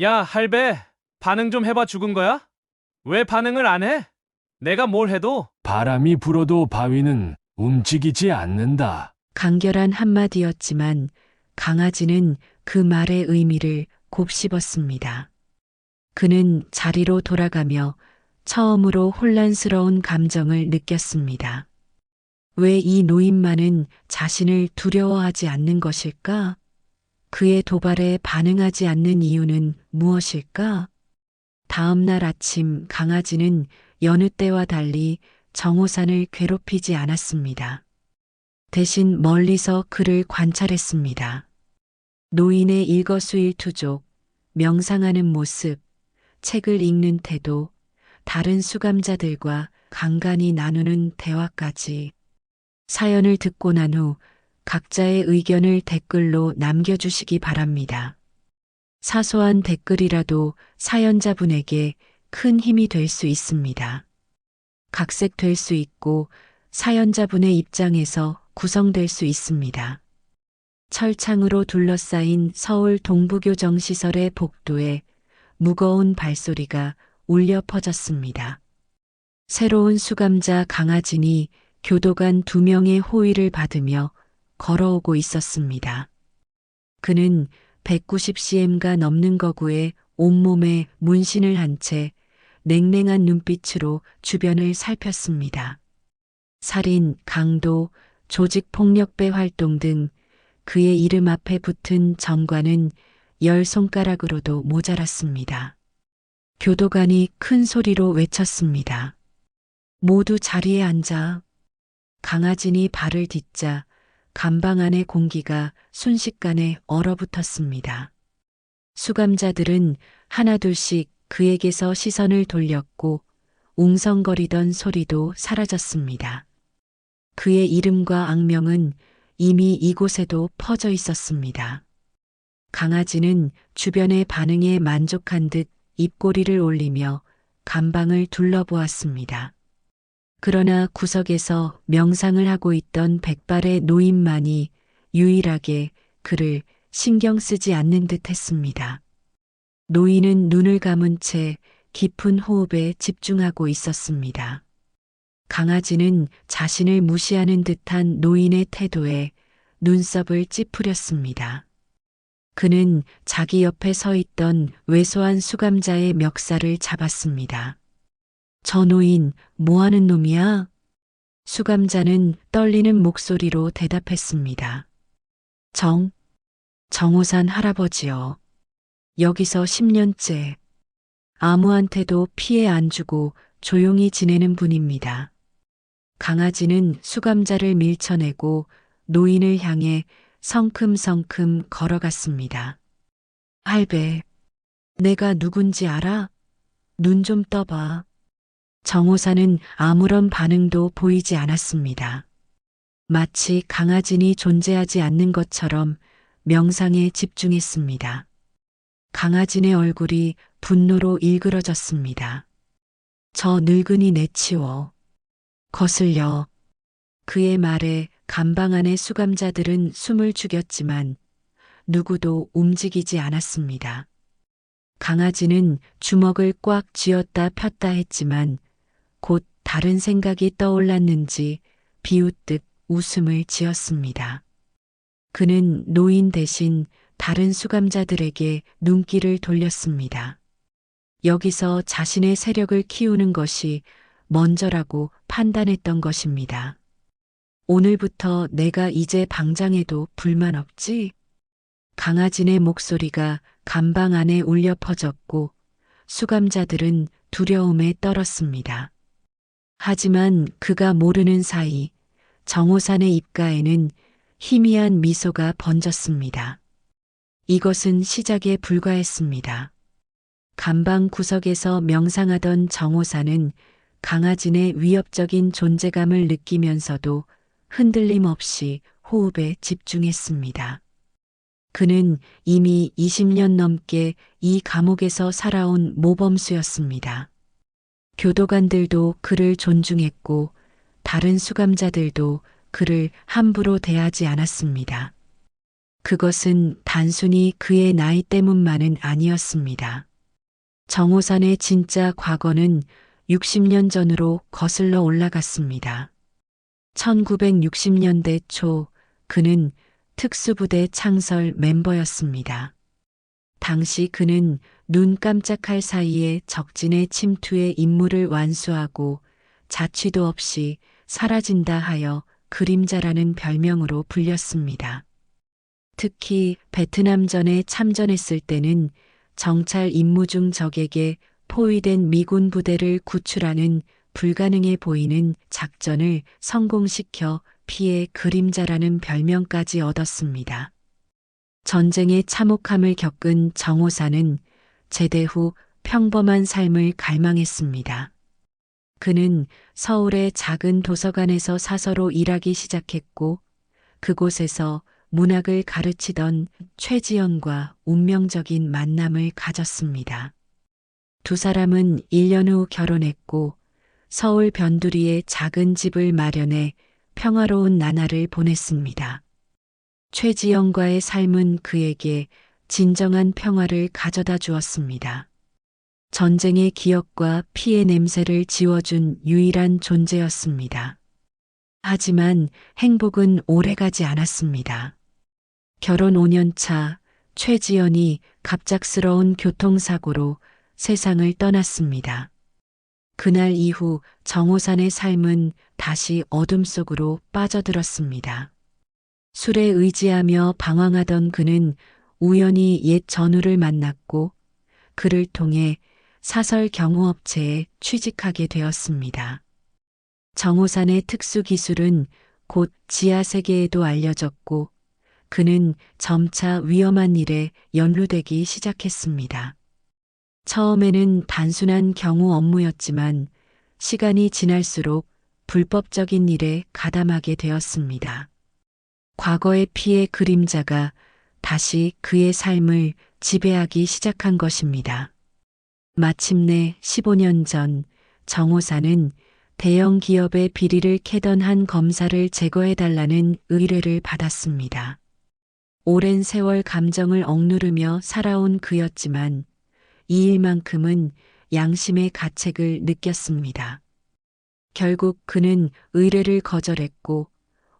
야, 할배, 반응 좀 해봐 죽은 거야? 왜 반응을 안 해? 내가 뭘 해도? 바람이 불어도 바위는 움직이지 않는다. 간결한 한마디였지만 강아지는 그 말의 의미를 곱씹었습니다. 그는 자리로 돌아가며 처음으로 혼란스러운 감정을 느꼈습니다. 왜 이 노인만은 자신을 두려워하지 않는 것일까? 그의 도발에 반응하지 않는 이유는 무엇일까? 다음 날 아침 강아지는 여느 때와 달리 정호산을 괴롭히지 않았습니다. 대신 멀리서 그를 관찰했습니다. 노인의 일거수일투족, 명상하는 모습, 책을 읽는 태도, 다른 수감자들과 간간히 나누는 대화까지. 사연을 듣고 난 후 각자의 의견을 댓글로 남겨주시기 바랍니다. 사소한 댓글이라도 사연자분에게 큰 힘이 될 수 있습니다. 각색될 수 있고 사연자분의 입장에서 구성될 수 있습니다. 철창으로 둘러싸인 서울 동부교정 시설의 복도에 무거운 발소리가 울려 퍼졌습니다. 새로운 수감자 강아진이 교도관 2명의 호의를 받으며 걸어오고 있었습니다. 그는 190cm가 넘는 거구에 온몸에 문신을 한 채 냉랭한 눈빛으로 주변을 살폈습니다. 살인, 강도, 조직폭력배 활동 등 그의 이름 앞에 붙은 전과는 10손가락으로도 모자랐습니다. 교도관이 큰 소리로 외쳤습니다. 모두 자리에 앉아. 강아진이 발을 딛자 감방 안의 공기가 순식간에 얼어붙었습니다. 수감자들은 하나둘씩 그에게서 시선을 돌렸고 웅성거리던 소리도 사라졌습니다. 그의 이름과 악명은 이미 이곳에도 퍼져 있었습니다. 강아지는 주변의 반응에 만족한 듯 입꼬리를 올리며 감방을 둘러보았습니다. 그러나 구석에서 명상을 하고 있던 백발의 노인만이 유일하게 그를 신경 쓰지 않는 듯 했습니다. 노인은 눈을 감은 채 깊은 호흡에 집중하고 있었습니다. 강아지는 자신을 무시하는 듯한 노인의 태도에 눈썹을 찌푸렸습니다. 그는 자기 옆에 서 있던 왜소한 수감자의 멱살을 잡았습니다. 저 노인, 뭐 하는 놈이야? 수감자는 떨리는 목소리로 대답했습니다. 정호산 할아버지요. 여기서 10년째. 아무한테도 피해 안 주고 조용히 지내는 분입니다. 강아지는 수감자를 밀쳐내고 노인을 향해 성큼성큼 걸어갔습니다. 할배, 내가 누군지 알아? 눈 좀 떠봐. 정호사는 아무런 반응도 보이지 않았습니다. 마치 강아진이 존재하지 않는 것처럼 명상에 집중했습니다. 강아진의 얼굴이 분노로 일그러졌습니다. 저 늙은이 내치워. 거슬려. 그의 말에 감방 안의 수감자들은 숨을 죽였지만 누구도 움직이지 않았습니다. 강아지는 주먹을 꽉 쥐었다 폈다 했지만 곧 다른 생각이 떠올랐는지 비웃듯 웃음을 지었습니다. 그는 노인 대신 다른 수감자들에게 눈길을 돌렸습니다. 여기서 자신의 세력을 키우는 것이 먼저라고 판단했던 것입니다. 오늘부터 내가 이제 방장해도 불만 없지? 강아진의 목소리가 감방 안에 울려 퍼졌고 수감자들은 두려움에 떨었습니다. 하지만 그가 모르는 사이 정호산의 입가에는 희미한 미소가 번졌습니다. 이것은 시작에 불과했습니다. 감방 구석에서 명상하던 정호산은 강아진의 위협적인 존재감을 느끼면서도 흔들림 없이 호흡에 집중했습니다. 그는 이미 20년 넘게 이 감옥에서 살아온 모범수였습니다. 교도관들도 그를 존중했고 다른 수감자들도 그를 함부로 대하지 않았습니다. 그것은 단순히 그의 나이 때문만은 아니었습니다. 정호산의 진짜 과거는 60년 전으로 거슬러 올라갔습니다. 1960년대 초 그는 특수부대 창설 멤버였습니다. 당시 그는 눈 깜짝할 사이에 적진의 침투에 임무를 완수하고 자취도 없이 사라진다 하여 그림자라는 별명으로 불렸습니다. 특히 베트남전에 참전했을 때는 정찰 임무 중 적에게 포위된 미군 부대를 구출하는 불가능해 보이는 작전을 성공시켜 피해 그림자라는 별명까지 얻었습니다. 전쟁의 참혹함을 겪은 정호사는 제대 후 평범한 삶을 갈망했습니다. 그는 서울의 작은 도서관에서 사서로 일하기 시작했고 그곳에서 문학을 가르치던 최지연과 운명적인 만남을 가졌습니다. 두 사람은 1년 후 결혼했고 서울 변두리에 작은 집을 마련해 평화로운 나날을 보냈습니다. 최지연과의 삶은 그에게 진정한 평화를 가져다 주었습니다. 전쟁의 기억과 피해 냄새를 지워준 유일한 존재였습니다. 하지만 행복은 오래가지 않았습니다. 결혼 5년 차 최지연이 갑작스러운 교통사고로 세상을 떠났습니다. 그날 이후 정호산의 삶은 다시 어둠 속으로 빠져들었습니다. 술에 의지하며 방황하던 그는 우연히 옛 전우를 만났고 그를 통해 사설 경호업체에 취직하게 되었습니다. 정호산의 특수기술은 곧 지하세계에도 알려졌고 그는 점차 위험한 일에 연루되기 시작했습니다. 처음에는 단순한 경호 업무였지만 시간이 지날수록 불법적인 일에 가담하게 되었습니다. 과거의 피해 그림자가 다시 그의 삶을 지배하기 시작한 것입니다. 마침내 15년 전 정호사는 대형 기업의 비리를 캐던 한 검사를 제거해달라는 의뢰를 받았습니다. 오랜 세월 감정을 억누르며 살아온 그였지만 이 일만큼은 양심의 가책을 느꼈습니다. 결국 그는 의뢰를 거절했고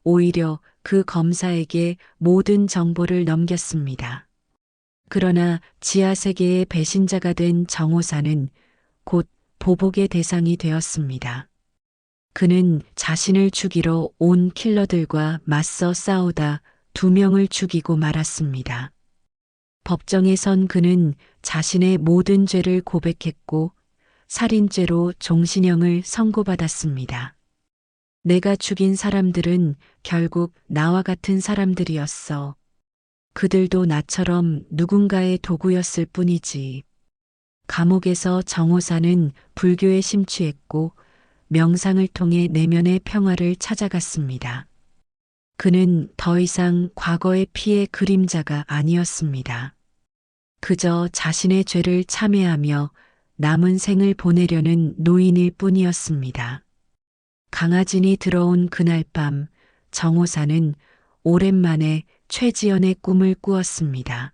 오히려 그 검사에게 모든 정보를 넘겼습니다. 그러나 지하세계의 배신자가 된 정호사는 곧 보복의 대상이 되었습니다. 그는 자신을 죽이러 온 킬러들과 맞서 싸우다 2명을 죽이고 말았습니다. 법정에 선 그는 자신의 모든 죄를 고백했고 살인죄로 종신형을 선고받았습니다. 내가 죽인 사람들은 결국 나와 같은 사람들이었어. 그들도 나처럼 누군가의 도구였을 뿐이지. 감옥에서 정호사는 불교에 심취했고 명상을 통해 내면의 평화를 찾아갔습니다. 그는 더 이상 과거의 피해 그림자가 아니었습니다. 그저 자신의 죄를 참회하며 남은 생을 보내려는 노인일 뿐이었습니다. 강아진이 들어온 그날 밤 정호사는 오랜만에 최지연의 꿈을 꾸었습니다.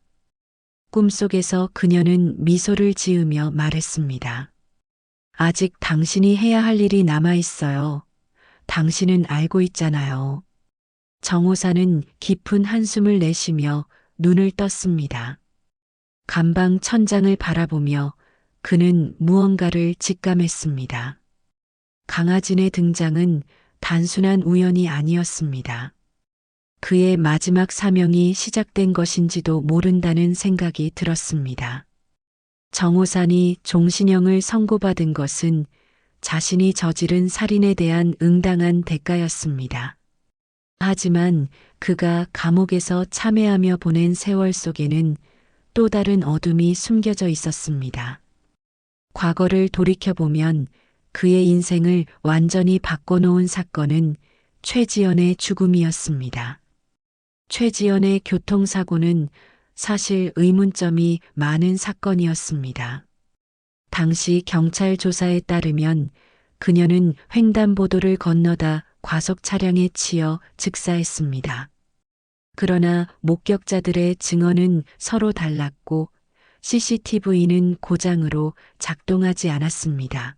꿈속에서 그녀는 미소를 지으며 말했습니다. 아직 당신이 해야 할 일이 남아 있어요. 당신은 알고 있잖아요. 정호사는 깊은 한숨을 내쉬며 눈을 떴습니다. 감방 천장을 바라보며 그는 무언가를 직감했습니다. 강아진의 등장은 단순한 우연이 아니었습니다. 그의 마지막 사명이 시작된 것인지도 모른다는 생각이 들었습니다. 정호산이 종신형을 선고받은 것은 자신이 저지른 살인에 대한 응당한 대가였습니다. 하지만 그가 감옥에서 참회하며 보낸 세월 속에는 또 다른 어둠이 숨겨져 있었습니다. 과거를 돌이켜보면 그의 인생을 완전히 바꿔놓은 사건은 최지연의 죽음이었습니다. 최지연의 교통사고는 사실 의문점이 많은 사건이었습니다. 당시 경찰 조사에 따르면 그녀는 횡단보도를 건너다 과속 차량에 치여 즉사했습니다. 그러나 목격자들의 증언은 서로 달랐고 CCTV는 고장으로 작동하지 않았습니다.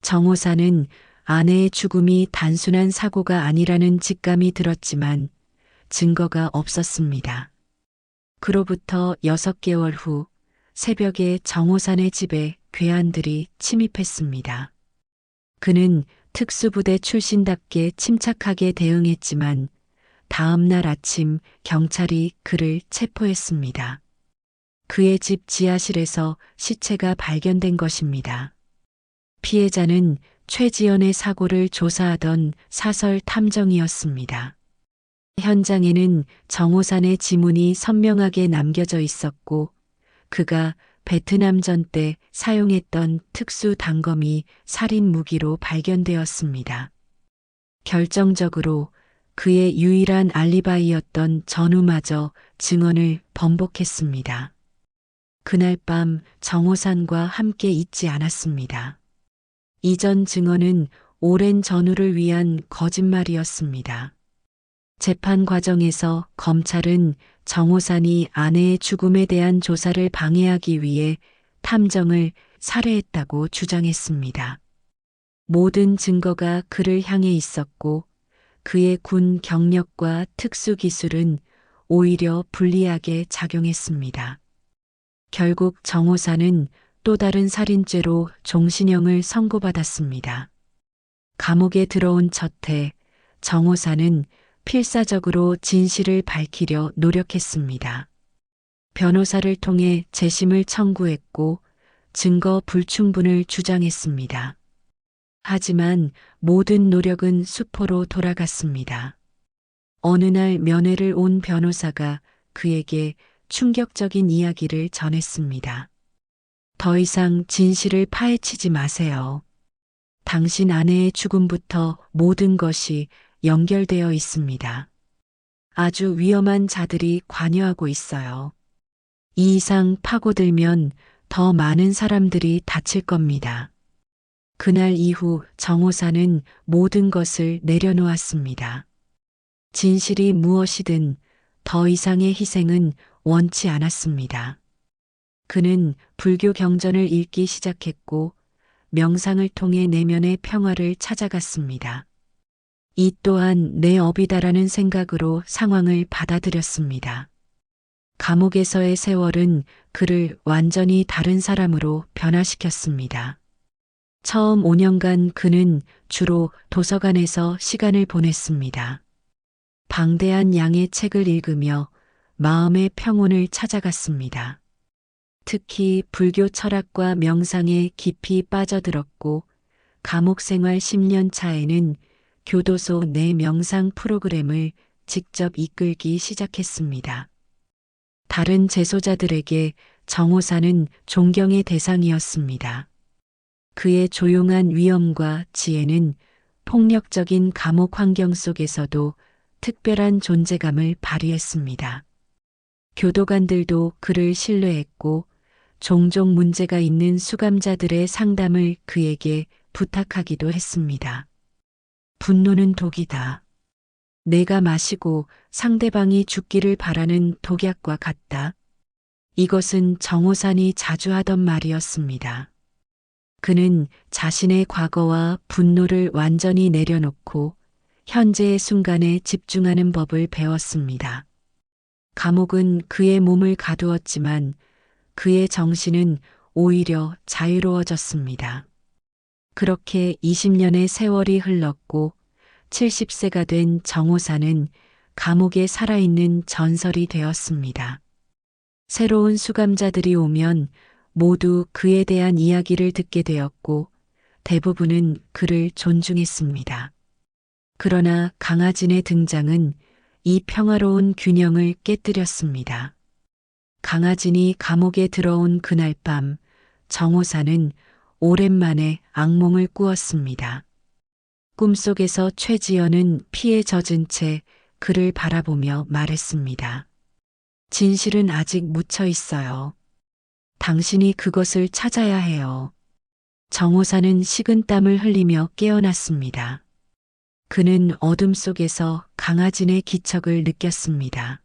정호사는 아내의 죽음이 단순한 사고가 아니라는 직감이 들었지만 증거가 없었습니다. 그로부터 6개월 후 새벽에 정호산의 집에 괴한들이 침입했습니다. 그는 특수부대 출신답게 침착하게 대응했지만 다음 날 아침 경찰이 그를 체포했습니다. 그의 집 지하실에서 시체가 발견된 것입니다. 피해자는 최지연의 사고를 조사하던 사설 탐정이었습니다. 현장에는 정호산의 지문이 선명하게 남겨져 있었고 그가 베트남전 때 사용했던 특수 단검이 살인 무기로 발견되었습니다. 결정적으로 그의 유일한 알리바이였던 전우마저 증언을 번복했습니다. 그날 밤 정호산과 함께 있지 않았습니다. 이전 증언은 오랜 전우를 위한 거짓말이었습니다. 재판 과정에서 검찰은 정호산이 아내의 죽음에 대한 조사를 방해하기 위해 탐정을 살해했다고 주장했습니다. 모든 증거가 그를 향해 있었고 그의 군 경력과 특수 기술은 오히려 불리하게 작용했습니다. 결국 정호산은 또 다른 살인죄로 종신형을 선고받았습니다. 감옥에 들어온 첫 해 정호산은 필사적으로 진실을 밝히려 노력했습니다. 변호사를 통해 재심을 청구했고 증거 불충분을 주장했습니다. 하지만 모든 노력은 수포로 돌아갔습니다. 어느 날 면회를 온 변호사가 그에게 충격적인 이야기를 전했습니다. 더 이상 진실을 파헤치지 마세요. 당신 아내의 죽음부터 모든 것이 연결되어 있습니다. 아주 위험한 자들이 관여하고 있어요. 이 이상 파고들면 더 많은 사람들이 다칠 겁니다. 그날 이후 정호사는 모든 것을 내려놓았습니다. 진실이 무엇이든 더 이상의 희생은 원치 않았습니다. 그는 불교 경전을 읽기 시작했고 명상을 통해 내면의 평화를 찾아갔습니다. 이 또한 내 업이다라는 생각으로 상황을 받아들였습니다. 감옥에서의 세월은 그를 완전히 다른 사람으로 변화시켰습니다. 처음 5년간 그는 주로 도서관에서 시간을 보냈습니다. 방대한 양의 책을 읽으며 마음의 평온을 찾아갔습니다. 특히 불교 철학과 명상에 깊이 빠져들었고 감옥 생활 10년 차에는 교도소 내 명상 프로그램을 직접 이끌기 시작했습니다. 다른 재소자들에게 정호사는 존경의 대상이었습니다. 그의 조용한 위엄과 지혜는 폭력적인 감옥 환경 속에서도 특별한 존재감을 발휘했습니다. 교도관들도 그를 신뢰했고 종종 문제가 있는 수감자들의 상담을 그에게 부탁하기도 했습니다. 분노는 독이다. 내가 마시고 상대방이 죽기를 바라는 독약과 같다. 이것은 정호산이 자주 하던 말이었습니다. 그는 자신의 과거와 분노를 완전히 내려놓고 현재의 순간에 집중하는 법을 배웠습니다. 감옥은 그의 몸을 가두었지만 그의 정신은 오히려 자유로워졌습니다. 그렇게 20년의 세월이 흘렀고 70세가 된 정호사는 감옥에 살아있는 전설이 되었습니다. 새로운 수감자들이 오면 모두 그에 대한 이야기를 듣게 되었고 대부분은 그를 존중했습니다. 그러나 강아진의 등장은 이 평화로운 균형을 깨뜨렸습니다. 강아진이 감옥에 들어온 그날 밤 정호사는 오랜만에 악몽을 꾸었습니다. 꿈속에서 최지연은 피에 젖은 채 그를 바라보며 말했습니다. 진실은 아직 묻혀 있어요. 당신이 그것을 찾아야 해요. 정호사는 식은땀을 흘리며 깨어났습니다. 그는 어둠 속에서 강아진의 기척을 느꼈습니다.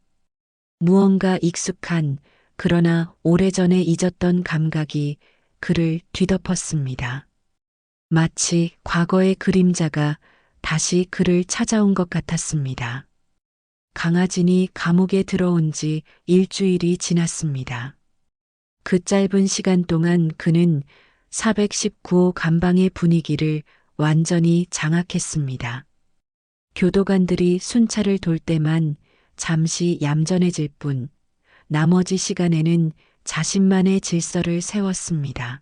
무언가 익숙한 그러나 오래전에 잊었던 감각이 그를 뒤덮었습니다. 마치 과거의 그림자가 다시 그를 찾아온 것 같았습니다. 강아진이 감옥에 들어온 지 일주일이 지났습니다. 그 짧은 시간 동안 그는 419호 감방의 분위기를 완전히 장악했습니다. 교도관들이 순찰을 돌 때만 잠시 얌전해질 뿐 나머지 시간에는 자신만의 질서를 세웠습니다.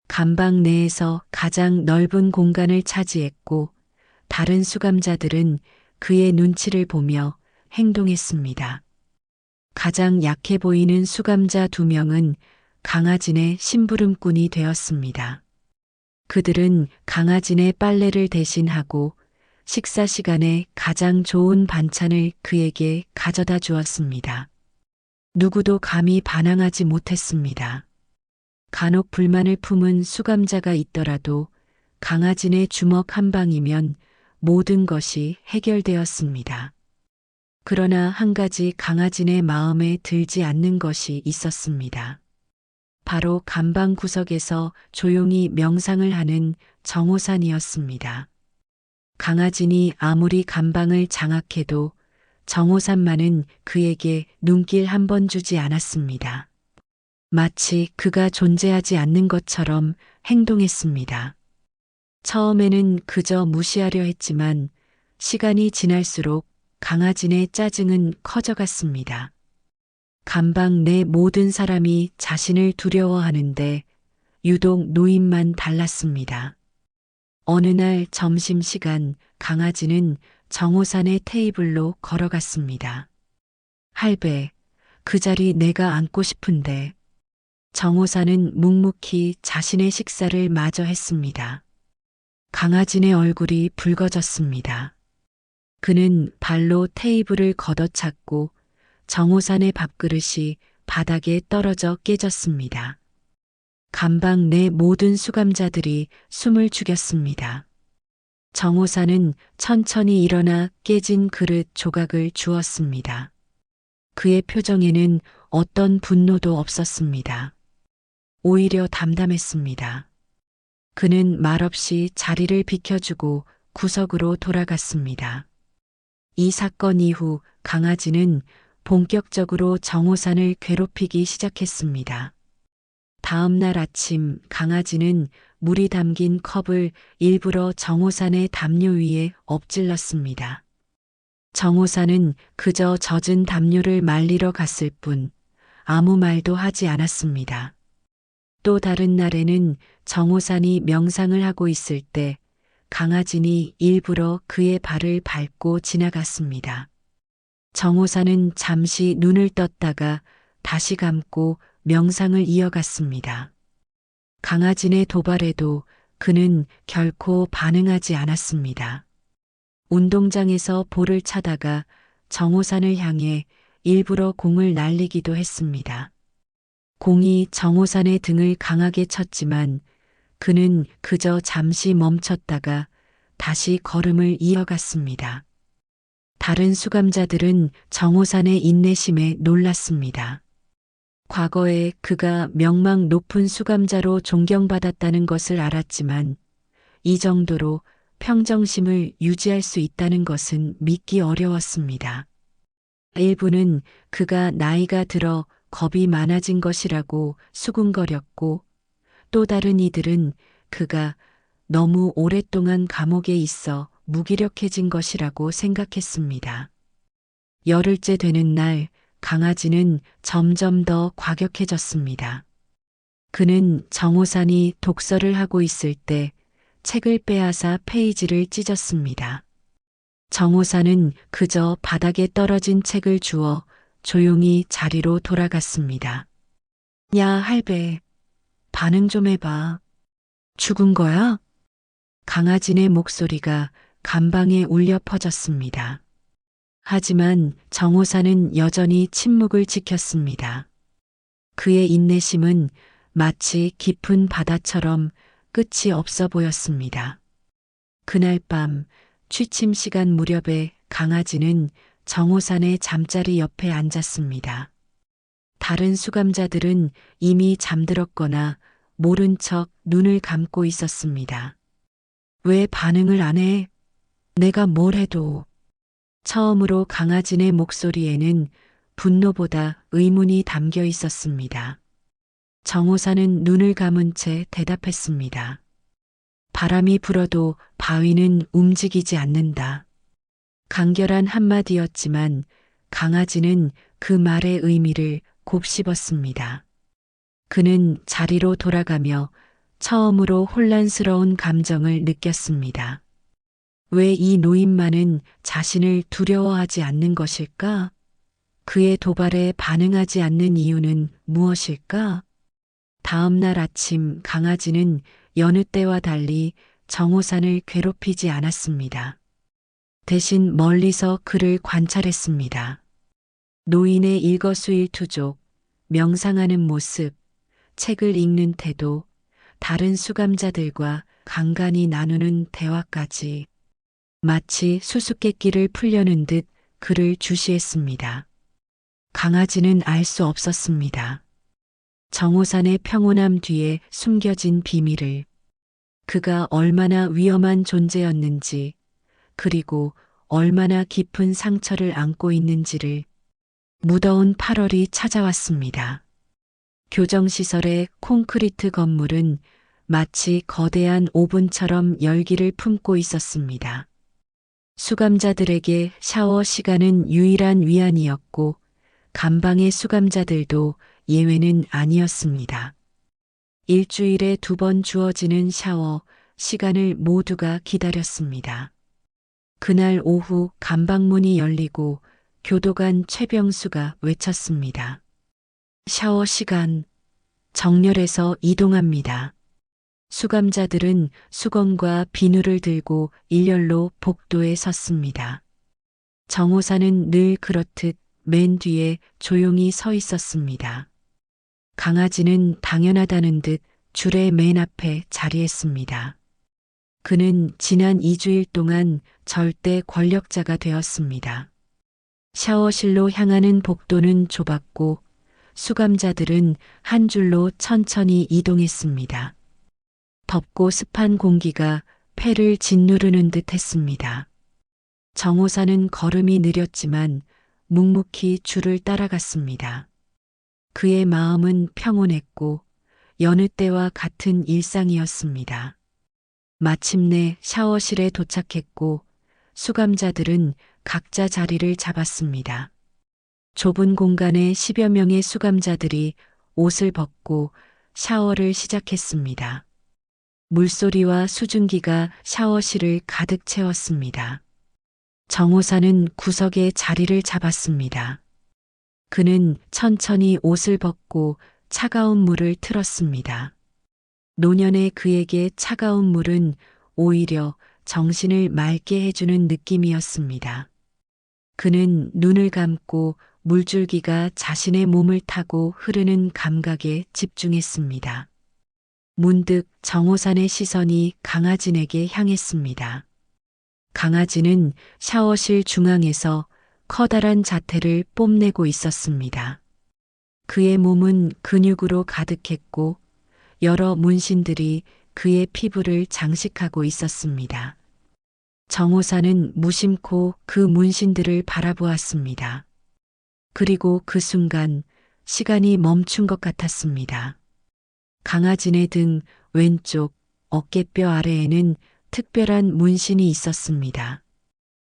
감방 내에서 가장 넓은 공간을 차지했고 다른 수감자들은 그의 눈치를 보며 행동했습니다. 가장 약해 보이는 수감자 2명은 강아진의 심부름꾼이 되었습니다. 그들은 강아진의 빨래를 대신하고 식사 시간에 가장 좋은 반찬을 그에게 가져다 주었습니다. 누구도 감히 반항하지 못했습니다. 간혹 불만을 품은 수감자가 있더라도 강아진의 주먹 한 방이면 모든 것이 해결되었습니다. 그러나 한 가지 강아진의 마음에 들지 않는 것이 있었습니다. 바로 감방 구석에서 조용히 명상을 하는 정호산이었습니다. 강아진이 아무리 감방을 장악해도 정호산만은 그에게 눈길 한 번 주지 않았습니다. 마치 그가 존재하지 않는 것처럼 행동했습니다. 처음에는 그저 무시하려 했지만 시간이 지날수록 강아진의 짜증은 커져갔습니다. 감방 내 모든 사람이 자신을 두려워하는데 유독 노인만 달랐습니다. 어느 날 점심시간 강아지는 정호산의 테이블로 걸어갔습니다. 할배, 그 자리 내가 앉고 싶은데. 정호산은 묵묵히 자신의 식사를 마저 했습니다. 강아진의 얼굴이 붉어졌습니다. 그는 발로 테이블을 걷어찼고 정호산의 밥그릇이 바닥에 떨어져 깨졌습니다. 감방 내 모든 수감자들이 숨을 죽였습니다. 정호산은 천천히 일어나 깨진 그릇 조각을 주었습니다. 그의 표정에는 어떤 분노도 없었습니다. 오히려 담담했습니다. 그는 말없이 자리를 비켜주고 구석으로 돌아갔습니다. 이 사건 이후 강아지는 본격적으로 정호산을 괴롭히기 시작했습니다. 다음 날 아침 강아지는 물이 담긴 컵을 일부러 정호산의 담요 위에 엎질렀습니다. 정호산은 그저 젖은 담요를 말리러 갔을 뿐 아무 말도 하지 않았습니다. 또 다른 날에는 정호산이 명상을 하고 있을 때 강아진이 일부러 그의 발을 밟고 지나갔습니다. 정호산은 잠시 눈을 떴다가 다시 감고 명상을 이어갔습니다. 강아진의 도발에도 그는 결코 반응하지 않았습니다. 운동장에서 볼을 차다가 정호산을 향해 일부러 공을 날리기도 했습니다. 공이 정호산의 등을 강하게 쳤지만 그는 그저 잠시 멈췄다가 다시 걸음을 이어갔습니다. 다른 수감자들은 정호산의 인내심에 놀랐습니다. 과거에 그가 명망 높은 수감자로 존경받았다는 것을 알았지만 이 정도로 평정심을 유지할 수 있다는 것은 믿기 어려웠습니다. 일부는 그가 나이가 들어 겁이 많아진 것이라고 수군거렸고 또 다른 이들은 그가 너무 오랫동안 감옥에 있어 무기력해진 것이라고 생각했습니다. 열흘째 되는 날 강아지는 점점 더 과격해졌습니다. 그는 정호산이 독서를 하고 있을 때 책을 빼앗아 페이지를 찢었습니다. 정호산은 그저 바닥에 떨어진 책을 주워 조용히 자리로 돌아갔습니다. 야, 할배. 반응 좀 해봐. 죽은 거야? 강아진의 목소리가 감방에 울려 퍼졌습니다. 하지만 정호산은 여전히 침묵을 지켰습니다. 그의 인내심은 마치 깊은 바다처럼 끝이 없어 보였습니다. 그날 밤 취침 시간 무렵에 강아지는 정호산의 잠자리 옆에 앉았습니다. 다른 수감자들은 이미 잠들었거나 모른 척 눈을 감고 있었습니다. 왜 반응을 안 해? 내가 뭘 해도. 처음으로 강아지네 목소리에는 분노보다 의문이 담겨 있었습니다. 정호사는 눈을 감은 채 대답했습니다. 바람이 불어도 바위는 움직이지 않는다. 간결한 한마디였지만 강아지는 그 말의 의미를 곱씹었습니다. 그는 자리로 돌아가며 처음으로 혼란스러운 감정을 느꼈습니다. 왜 이 노인만은 자신을 두려워하지 않는 것일까? 그의 도발에 반응하지 않는 이유는 무엇일까? 다음 날 아침 강아지는 여느 때와 달리 정호산을 괴롭히지 않았습니다. 대신 멀리서 그를 관찰했습니다. 노인의 일거수일투족, 명상하는 모습, 책을 읽는 태도, 다른 수감자들과 간간히 나누는 대화까지 마치 수수께끼를 풀려는 듯 그를 주시했습니다. 강아지는 알 수 없었습니다. 정호산의 평온함 뒤에 숨겨진 비밀을, 그가 얼마나 위험한 존재였는지, 그리고 얼마나 깊은 상처를 안고 있는지를. 무더운 8월이 찾아왔습니다. 교정시설의 콘크리트 건물은 마치 거대한 오븐처럼 열기를 품고 있었습니다. 수감자들에게 샤워 시간은 유일한 위안이었고 감방의 수감자들도 예외는 아니었습니다. 일주일에 2번 주어지는 샤워 시간을 모두가 기다렸습니다. 그날 오후 감방문이 열리고 교도관 최병수가 외쳤습니다. 샤워 시간, 정렬해서 이동합니다. 수감자들은 수건과 비누를 들고 일렬로 복도에 섰습니다. 정호사는 늘 그렇듯 맨 뒤에 조용히 서 있었습니다. 강아지는 당연하다는 듯 줄의 맨 앞에 자리했습니다. 그는 지난 2주일 동안 절대 권력자가 되었습니다. 샤워실로 향하는 복도는 좁았고 수감자들은 한 줄로 천천히 이동했습니다. 덥고 습한 공기가 폐를 짓누르는 듯 했습니다. 정호사는 걸음이 느렸지만 묵묵히 줄을 따라갔습니다. 그의 마음은 평온했고 여느 때와 같은 일상이었습니다. 마침내 샤워실에 도착했고 수감자들은 각자 자리를 잡았습니다. 좁은 공간에 10여 명의 수감자들이 옷을 벗고 샤워를 시작했습니다. 물소리와 수증기가 샤워실을 가득 채웠습니다. 정호사는 구석에 자리를 잡았습니다. 그는 천천히 옷을 벗고 차가운 물을 틀었습니다. 노년의 그에게 차가운 물은 오히려 정신을 맑게 해주는 느낌이었습니다. 그는 눈을 감고 물줄기가 자신의 몸을 타고 흐르는 감각에 집중했습니다. 문득 정호산의 시선이 강아진에게 향했습니다. 강아지는 샤워실 중앙에서 커다란 자태를 뽐내고 있었습니다. 그의 몸은 근육으로 가득했고 여러 문신들이 그의 피부를 장식하고 있었습니다. 정호사는 무심코 그 문신들을 바라보았습니다. 그리고 그 순간 시간이 멈춘 것 같았습니다. 강아지네 등 왼쪽 어깨뼈 아래에는 특별한 문신이 있었습니다.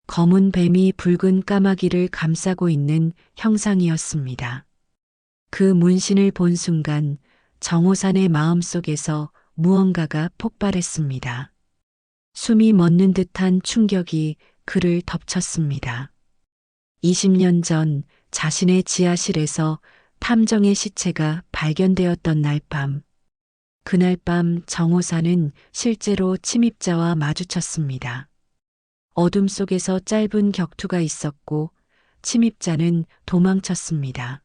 검은 뱀이 붉은 까마귀를 감싸고 있는 형상이었습니다. 그 문신을 본 순간 정호산의 마음속에서 무언가가 폭발했습니다. 숨이 멎는 듯한 충격이 그를 덮쳤습니다. 20년 전 자신의 지하실에서 탐정의 시체가 발견되었던 날 밤. 그날 밤 정호사는 실제로 침입자와 마주쳤습니다. 어둠 속에서 짧은 격투가 있었고 침입자는 도망쳤습니다.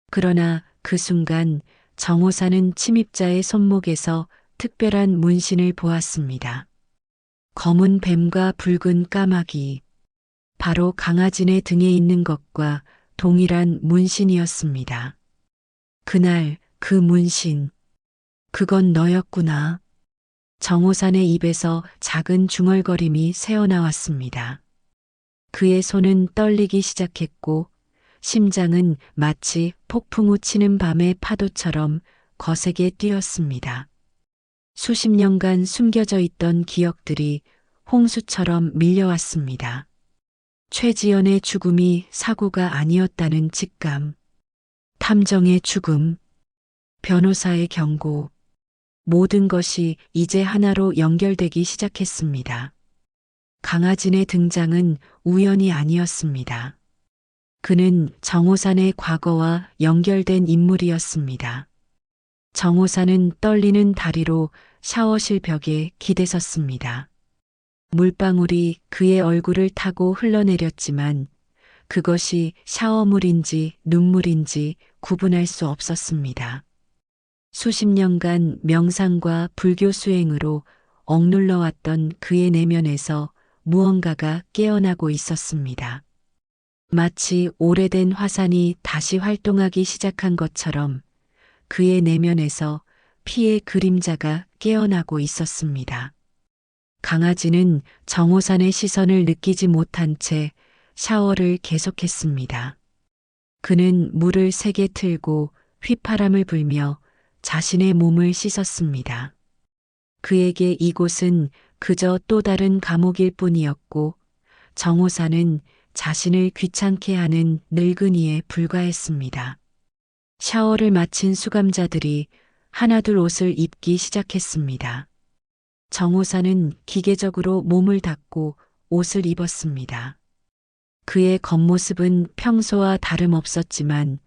그러나 그 순간 정호사는 침입자의 손목에서 특별한 문신을 보았습니다. 검은 뱀과 붉은 까마귀. 바로 강아지네 등에 있는 것과 동일한 문신이었습니다. 그날 그 문신. 그건 너였구나. 정호산의 입에서 작은 중얼거림이 새어나왔습니다. 그의 손은 떨리기 시작했고 심장은 마치 폭풍 우치는 밤의 파도처럼 거세게 뛰었습니다. 수십 년간 숨겨져 있던 기억들이 홍수처럼 밀려왔습니다. 최지연의 죽음이 사고가 아니었다는 직감, 탐정의 죽음, 변호사의 경고, 모든 것이 이제 하나로 연결되기 시작했습니다. 강아진의 등장은 우연이 아니었습니다. 그는 정호산의 과거와 연결된 인물이었습니다. 정호산은 떨리는 다리로 샤워실 벽에 기대섰습니다. 물방울이 그의 얼굴을 타고 흘러내렸지만 그것이 샤워물인지 눈물인지 구분할 수 없었습니다. 수십 년간 명상과 불교 수행으로 억눌러왔던 그의 내면에서 무언가가 깨어나고 있었습니다. 마치 오래된 화산이 다시 활동하기 시작한 것처럼 그의 내면에서 피의 그림자가 깨어나고 있었습니다. 강아지는 정호산의 시선을 느끼지 못한 채 샤워를 계속했습니다. 그는 물을 세게 틀고 휘파람을 불며 자신의 몸을 씻었습니다. 그에게 이곳은 그저 또 다른 감옥일 뿐이었고 정호산은 자신을 귀찮게 하는 늙은이에 불과했습니다. 샤워를 마친 수감자들이 하나둘 옷을 입기 시작했습니다. 정호산은 기계적으로 몸을 닦고 옷을 입었습니다. 그의 겉모습은 평소와 다름없었지만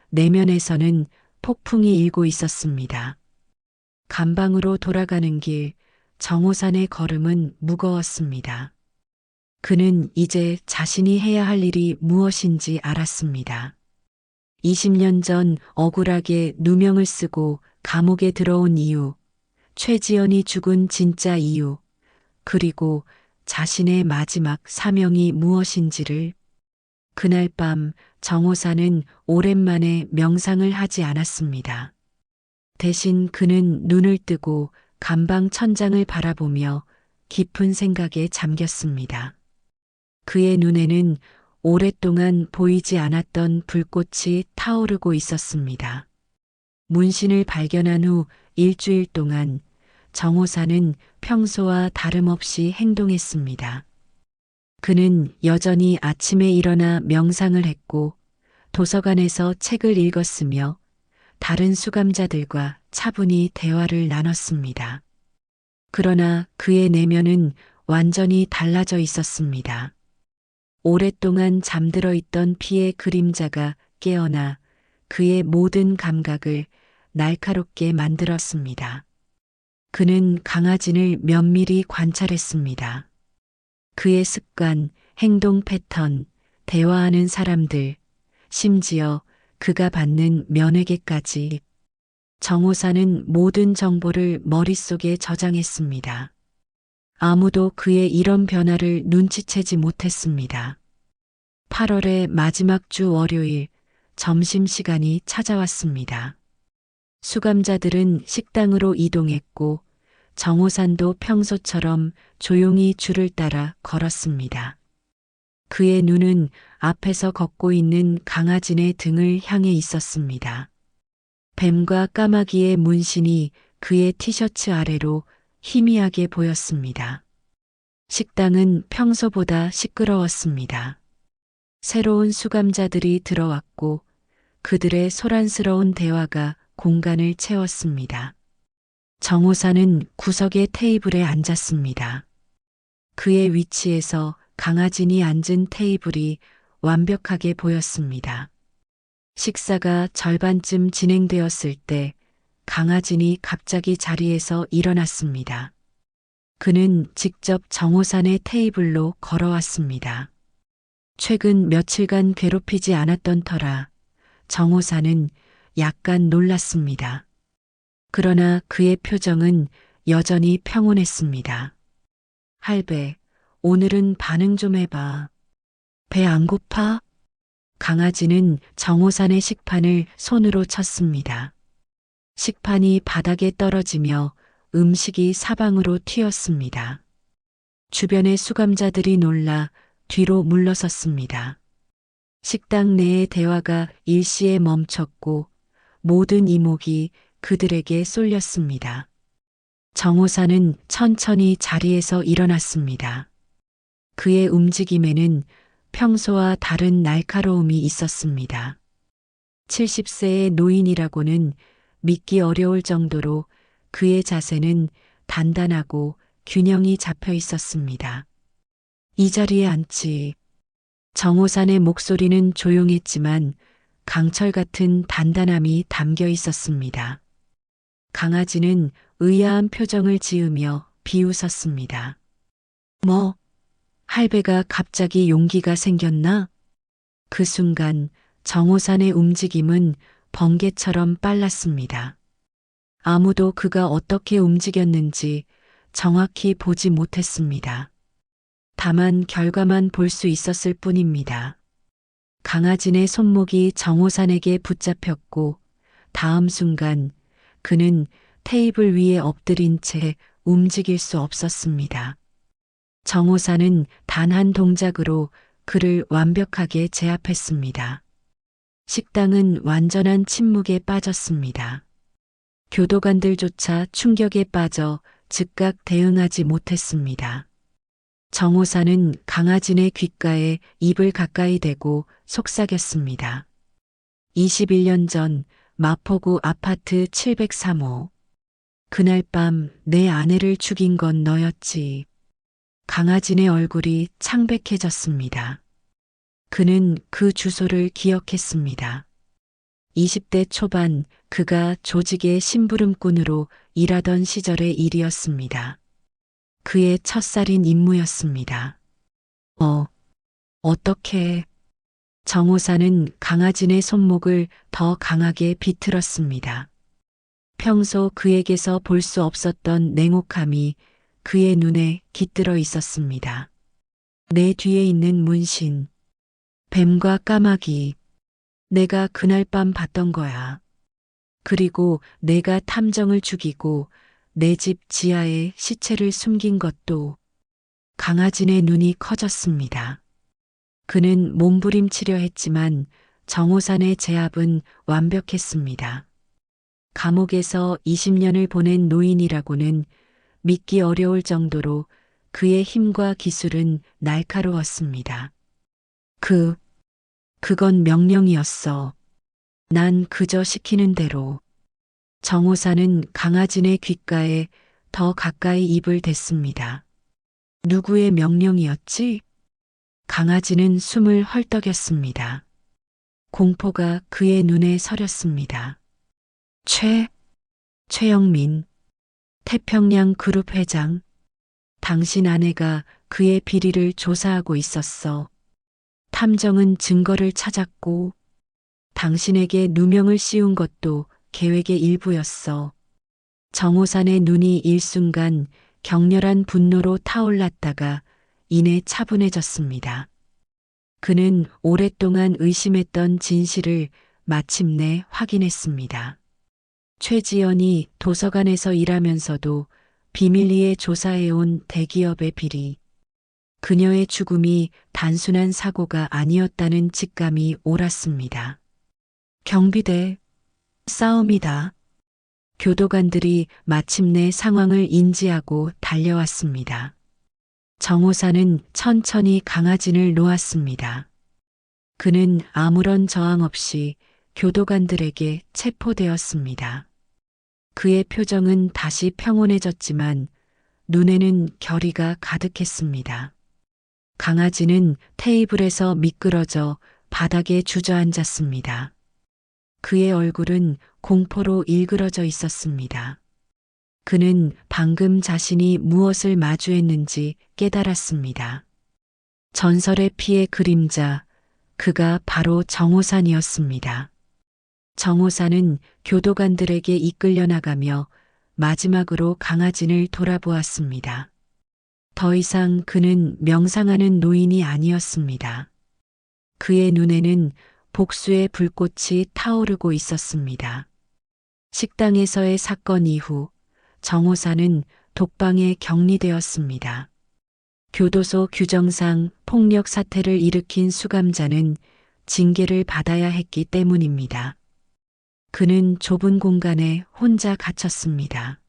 내면에서는 폭풍이 일고 있었습니다. 감방으로 돌아가는 길, 정호산의 걸음은 무거웠습니다. 그는 이제 자신이 해야 할 일이 무엇인지 알았습니다. 20년 전 억울하게 누명을 쓰고 감옥에 들어온 이유, 최지연이 죽은 진짜 이유, 그리고 자신의 마지막 사명이 무엇인지를. 그날 밤 정호산은 오랜만에 명상을 하지 않았습니다. 대신 그는 눈을 뜨고 감방 천장을 바라보며 깊은 생각에 잠겼습니다. 그의 눈에는 오랫동안 보이지 않았던 불꽃이 타오르고 있었습니다. 문신을 발견한 후 일주일 동안 정호산은 평소와 다름없이 행동했습니다. 그는 여전히 아침에 일어나 명상을 했고 도서관에서 책을 읽었으며 다른 수감자들과 차분히 대화를 나눴습니다. 그러나 그의 내면은 완전히 달라져 있었습니다. 오랫동안 잠들어 있던 피의 그림자가 깨어나 그의 모든 감각을 날카롭게 만들었습니다. 그는 강아진을 면밀히 관찰했습니다. 그의 습관, 행동 패턴, 대화하는 사람들, 심지어 그가 받는 면회계까지. 정호산은 모든 정보를 머릿속에 저장했습니다. 아무도 그의 이런 변화를 눈치채지 못했습니다. 8월의 마지막 주 월요일, 점심시간이 찾아왔습니다. 수감자들은 식당으로 이동했고 정호산도 평소처럼 조용히 줄을 따라 걸었습니다. 그의 눈은 앞에서 걷고 있는 강아지네 등을 향해 있었습니다. 뱀과 까마귀의 문신이 그의 티셔츠 아래로 희미하게 보였습니다. 식당은 평소보다 시끄러웠습니다. 새로운 수감자들이 들어왔고 그들의 소란스러운 대화가 공간을 채웠습니다. 정호산은 구석의 테이블에 앉았습니다. 그의 위치에서 강아진이 앉은 테이블이 완벽하게 보였습니다. 식사가 절반쯤 진행되었을 때 강아진이 갑자기 자리에서 일어났습니다. 그는 직접 정호산의 테이블로 걸어왔습니다. 최근 며칠간 괴롭히지 않았던 터라 정호산은 약간 놀랐습니다. 그러나 그의 표정은 여전히 평온했습니다. 할배, 오늘은 반응 좀 해봐. 배 안 고파? 강아지는 정호산의 식판을 손으로 쳤습니다. 식판이 바닥에 떨어지며 음식이 사방으로 튀었습니다. 주변의 수감자들이 놀라 뒤로 물러섰습니다. 식당 내의 대화가 일시에 멈췄고 모든 이목이 그들에게 쏠렸습니다. 정호사는 천천히 자리에서 일어났습니다. 그의 움직임에는 평소와 다른 날카로움이 있었습니다. 70세의 노인이라고는 믿기 어려울 정도로 그의 자세는 단단하고 균형이 잡혀 있었습니다. 이 자리에 앉지. 정호산의 목소리는 조용했지만 강철 같은 단단함이 담겨 있었습니다. 강아지는 의아한 표정을 지으며 비웃었습니다. 뭐, 할배가 갑자기 용기가 생겼나? 그 순간 정호산의 움직임은 번개처럼 빨랐습니다. 아무도 그가 어떻게 움직였는지 정확히 보지 못했습니다. 다만 결과만 볼 수 있었을 뿐입니다. 강아지의 손목이 정호산에게 붙잡혔고 다음 순간 그는 테이블 위에 엎드린 채 움직일 수 없었습니다. 정호산은 단 한 동작으로 그를 완벽하게 제압했습니다. 식당은 완전한 침묵에 빠졌습니다. 교도관들조차 충격에 빠져 즉각 대응하지 못했습니다. 정호사는 강아지의 귓가에 입을 가까이 대고 속삭였습니다. 21년 전 마포구 아파트 703호. 그날 밤 내 아내를 죽인 건 너였지. 강아지의 얼굴이 창백해졌습니다. 그는 그 주소를 기억했습니다. 20대 초반 그가 조직의 심부름꾼으로 일하던 시절의 일이었습니다. 그의 첫살인 임무였습니다. 어떻게? 정호사는 강아지의 손목을 더 강하게 비틀었습니다. 평소 그에게서 볼 수 없었던 냉혹함이 그의 눈에 깃들어 있었습니다. 내 뒤에 있는 문신, 뱀과 까마귀, 내가 그날 밤 봤던 거야. 그리고 내가 탐정을 죽이고 내 집 지하에 시체를 숨긴 것도. 강아지의 눈이 커졌습니다. 그는 몸부림치려 했지만 정호산의 제압은 완벽했습니다. 감옥에서 20년을 보낸 노인이라고는 믿기 어려울 정도로 그의 힘과 기술은 날카로웠습니다. 그건 명령이었어. 난 그저 시키는 대로. 정호사는 강아지의 귓가에 더 가까이 입을 댔습니다. 누구의 명령이었지? 강아지는 숨을 헐떡였습니다. 공포가 그의 눈에 서렸습니다. 최영민, 태평양 그룹 회장. 당신 아내가 그의 비리를 조사하고 있었어. 탐정은 증거를 찾았고 당신에게 누명을 씌운 것도 계획의 일부였어. 정호산의 눈이 일순간 격렬한 분노로 타올랐다가 이내 차분해졌습니다. 그는 오랫동안 의심했던 진실을 마침내 확인했습니다. 최지연이 도서관에서 일하면서도 비밀리에 조사해온 대기업의 비리. 그녀의 죽음이 단순한 사고가 아니었다는 직감이 옳았습니다. 경비대, 싸움이다. 교도관들이 마침내 상황을 인지하고 달려왔습니다. 정호사는 천천히 강아지를 놓았습니다. 그는 아무런 저항 없이 교도관들에게 체포되었습니다. 그의 표정은 다시 평온해졌지만 눈에는 결의가 가득했습니다. 강아지는 테이블에서 미끄러져 바닥에 주저앉았습니다. 그의 얼굴은 공포로 일그러져 있었습니다. 그는 방금 자신이 무엇을 마주했는지 깨달았습니다. 전설의 피의 그림자, 그가 바로 정호산이었습니다. 정호산은 교도관들에게 이끌려 나가며 마지막으로 강아지를 돌아보았습니다. 더 이상 그는 명상하는 노인이 아니었습니다. 그의 눈에는 복수의 불꽃이 타오르고 있었습니다. 식당에서의 사건 이후 정호사는 독방에 격리되었습니다. 교도소 규정상 폭력 사태를 일으킨 수감자는 징계를 받아야 했기 때문입니다. 그는 좁은 공간에 혼자 갇혔습니다.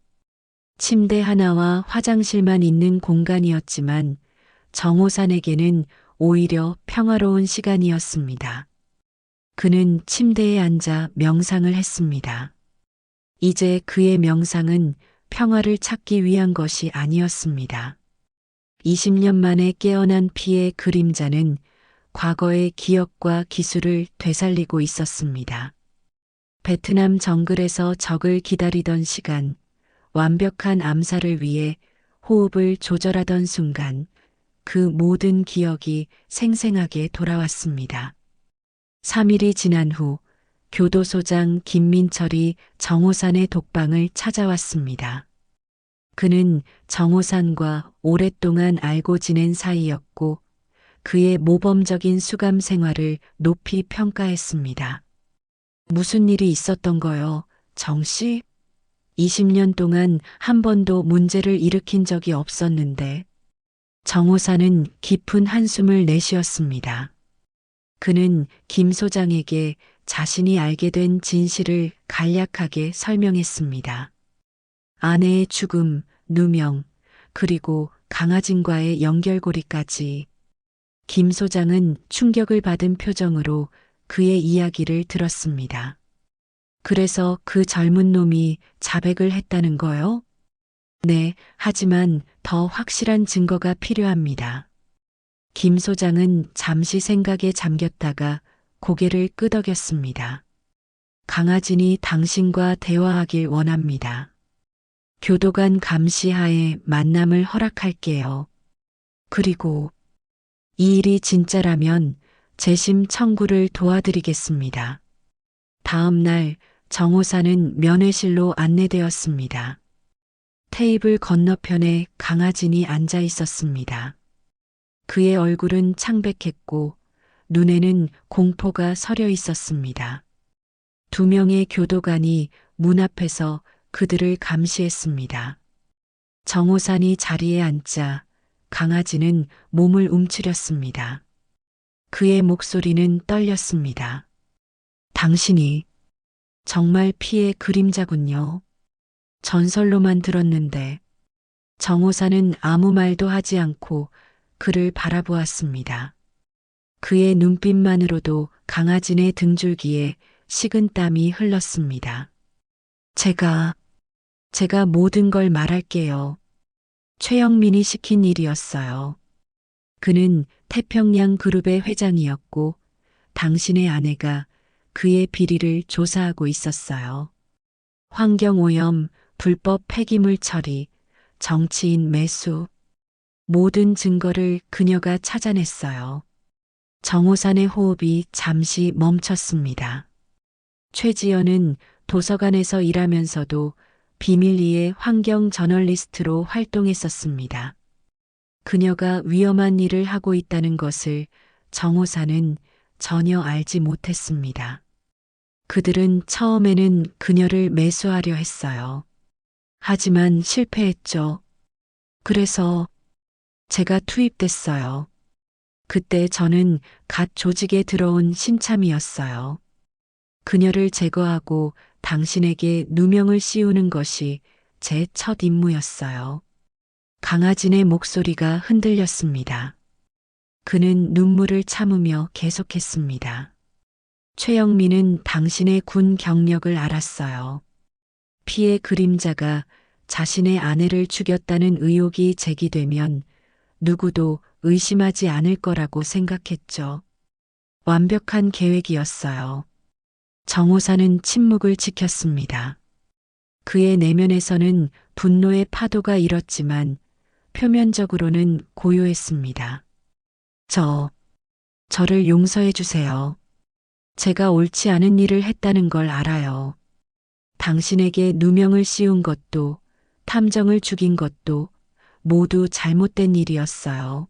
침대 하나와 화장실만 있는 공간이었지만 정호산에게는 오히려 평화로운 시간이었습니다. 그는 침대에 앉아 명상을 했습니다. 이제 그의 명상은 평화를 찾기 위한 것이 아니었습니다. 20년 만에 깨어난 피의 그림자는 과거의 기억과 기술을 되살리고 있었습니다. 베트남 정글에서 적을 기다리던 시간, 완벽한 암살을 위해 호흡을 조절하던 순간, 그 모든 기억이 생생하게 돌아왔습니다. 3일이 지난 후 교도소장 김민철이 정호산의 독방을 찾아왔습니다. 그는 정호산과 오랫동안 알고 지낸 사이였고 그의 모범적인 수감 생활을 높이 평가했습니다. 무슨 일이 있었던 거요, 정 씨? 20년 동안 한 번도 문제를 일으킨 적이 없었는데. 정호사는 깊은 한숨을 내쉬었습니다. 그는 김 소장에게 자신이 알게 된 진실을 간략하게 설명했습니다. 아내의 죽음, 누명, 그리고 강아진과의 연결고리까지. 김 소장은 충격을 받은 표정으로 그의 이야기를 들었습니다. 그래서 그 젊은 놈이 자백을 했다는 거요? 네, 하지만 더 확실한 증거가 필요합니다. 김 소장은 잠시 생각에 잠겼다가 고개를 끄덕였습니다. 강아진이 당신과 대화하길 원합니다. 교도관 감시하에 만남을 허락할게요. 그리고 이 일이 진짜라면 재심 청구를 도와드리겠습니다. 다음 날 정호사는 면회실로 안내되었습니다. 테이블 건너편에 강아진이 앉아 있었습니다. 그의 얼굴은 창백했고 눈에는 공포가 서려 있었습니다. 2명의 교도관이 문 앞에서 그들을 감시했습니다. 정호산이 자리에 앉자 강아지는 몸을 움츠렸습니다. 그의 목소리는 떨렸습니다. 당신이 정말 피의 그림자군요. 전설로만 들었는데. 정호사는 아무 말도 하지 않고 그를 바라보았습니다. 그의 눈빛만으로도 강아진의 등줄기에 식은 땀이 흘렀습니다. 제가 모든 걸 말할게요. 최영민이 시킨 일이었어요. 그는 태평양 그룹의 회장이었고 당신의 아내가 그의 비리를 조사하고 있었어요. 환경오염, 불법 폐기물 처리, 정치인 매수, 모든 증거를 그녀가 찾아냈어요. 정호산의 호흡이 잠시 멈췄습니다. 최지연은 도서관에서 일하면서도 비밀리에 환경 저널리스트로 활동했었습니다. 그녀가 위험한 일을 하고 있다는 것을 정호산은 전혀 알지 못했습니다. 그들은 처음에는 그녀를 매수하려 했어요. 하지만 실패했죠. 그래서 제가 투입됐어요. 그때 저는 갓 조직에 들어온 신참이었어요. 그녀를 제거하고 당신에게 누명을 씌우는 것이 제 첫 임무였어요. 강아진의 목소리가 흔들렸습니다. 그는 눈물을 참으며 계속했습니다. 최영민은 당신의 군 경력을 알았어요. 피의 그림자가 자신의 아내를 죽였다는 의혹이 제기되면 누구도 의심하지 않을 거라고 생각했죠. 완벽한 계획이었어요. 정호사는 침묵을 지켰습니다. 그의 내면에서는 분노의 파도가 일었지만 표면적으로는 고요했습니다. 저를 용서해 주세요. 제가 옳지 않은 일을 했다는 걸 알아요. 당신에게 누명을 씌운 것도, 탐정을 죽인 것도 모두 잘못된 일이었어요.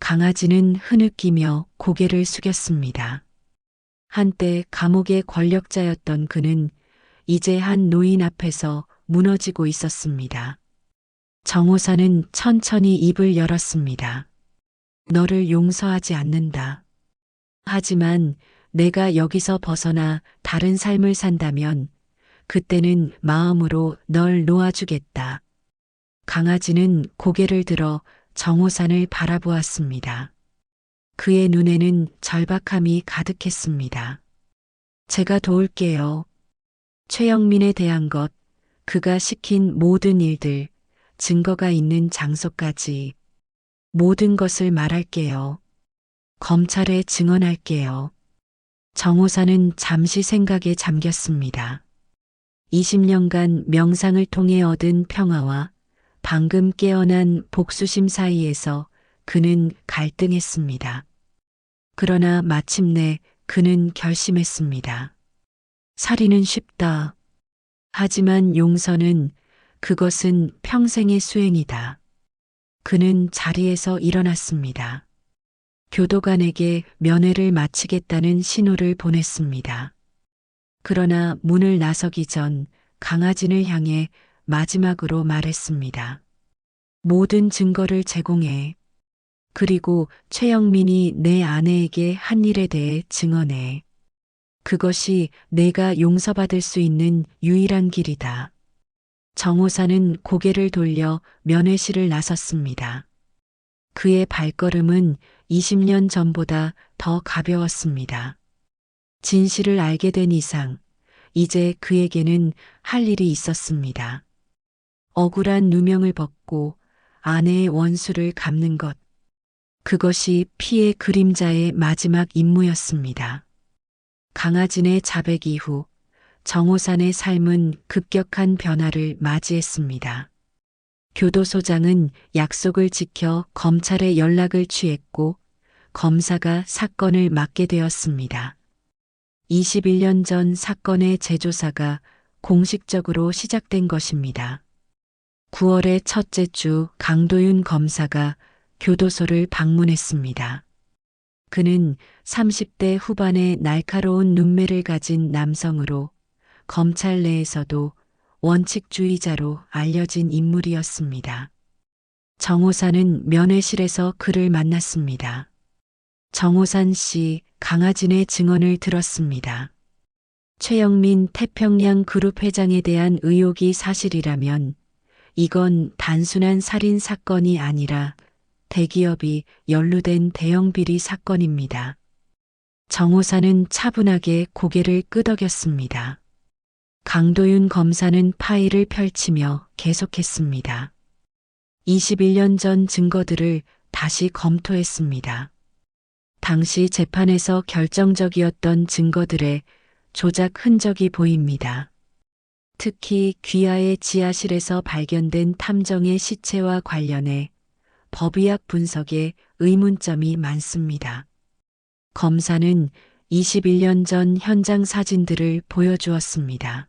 강아지는 흐느끼며 고개를 숙였습니다. 한때 감옥의 권력자였던 그는 이제 한 노인 앞에서 무너지고 있었습니다. 정호사는 천천히 입을 열었습니다. 너를 용서하지 않는다. 하지만 내가 여기서 벗어나 다른 삶을 산다면 그때는 마음으로 널 놓아주겠다. 강아지는 고개를 들어 정호산을 바라보았습니다. 그의 눈에는 절박함이 가득했습니다. 제가 도울게요. 최영민에 대한 것, 그가 시킨 모든 일들, 증거가 있는 장소까지 모든 것을 말할게요. 검찰에 증언할게요. 정호사는 잠시 생각에 잠겼습니다. 20년간 명상을 통해 얻은 평화와 방금 깨어난 복수심 사이에서 그는 갈등했습니다. 그러나 마침내 그는 결심했습니다. 살인은 쉽다. 하지만 용서는 그것은 평생의 수행이다. 그는 자리에서 일어났습니다. 교도관에게 면회를 마치겠다는 신호를 보냈습니다. 그러나 문을 나서기 전 강아지를 향해 마지막으로 말했습니다. 모든 증거를 제공해. 그리고 최영민이 내 아내에게 한 일에 대해 증언해. 그것이 내가 용서받을 수 있는 유일한 길이다. 정호사는 고개를 돌려 면회실을 나섰습니다. 그의 발걸음은 20년 전보다 더 가벼웠습니다. 진실을 알게 된 이상, 이제 그에게는 할 일이 있었습니다. 억울한 누명을 벗고 아내의 원수를 갚는 것. 그것이 피의 그림자의 마지막 임무였습니다. 강아진의 자백 이후 정호산의 삶은 급격한 변화를 맞이했습니다. 교도소장은 약속을 지켜 검찰에 연락을 취했고 검사가 사건을 맡게 되었습니다. 21년 전 사건의 재조사가 공식적으로 시작된 것입니다. 9월의 첫째 주 강도윤 검사가 교도소를 방문했습니다. 그는 30대 후반의 날카로운 눈매를 가진 남성으로 검찰 내에서도 원칙주의자로 알려진 인물이었습니다. 정호산은 면회실에서 그를 만났습니다. 정호산 씨, 강아진의 증언을 들었습니다. 최영민 태평양 그룹 회장에 대한 의혹이 사실이라면 이건 단순한 살인 사건이 아니라 대기업이 연루된 대형 비리 사건입니다. 정호사는 차분하게 고개를 끄덕였습니다. 강도윤 검사는 파일을 펼치며 계속했습니다. 21년 전 증거들을 다시 검토했습니다. 당시 재판에서 결정적이었던 증거들의 조작 흔적이 보입니다. 특히 귀하의 지하실에서 발견된 탐정의 시체와 관련해 법의학 분석에 의문점이 많습니다. 검사는 21년 전 현장 사진들을 보여주었습니다.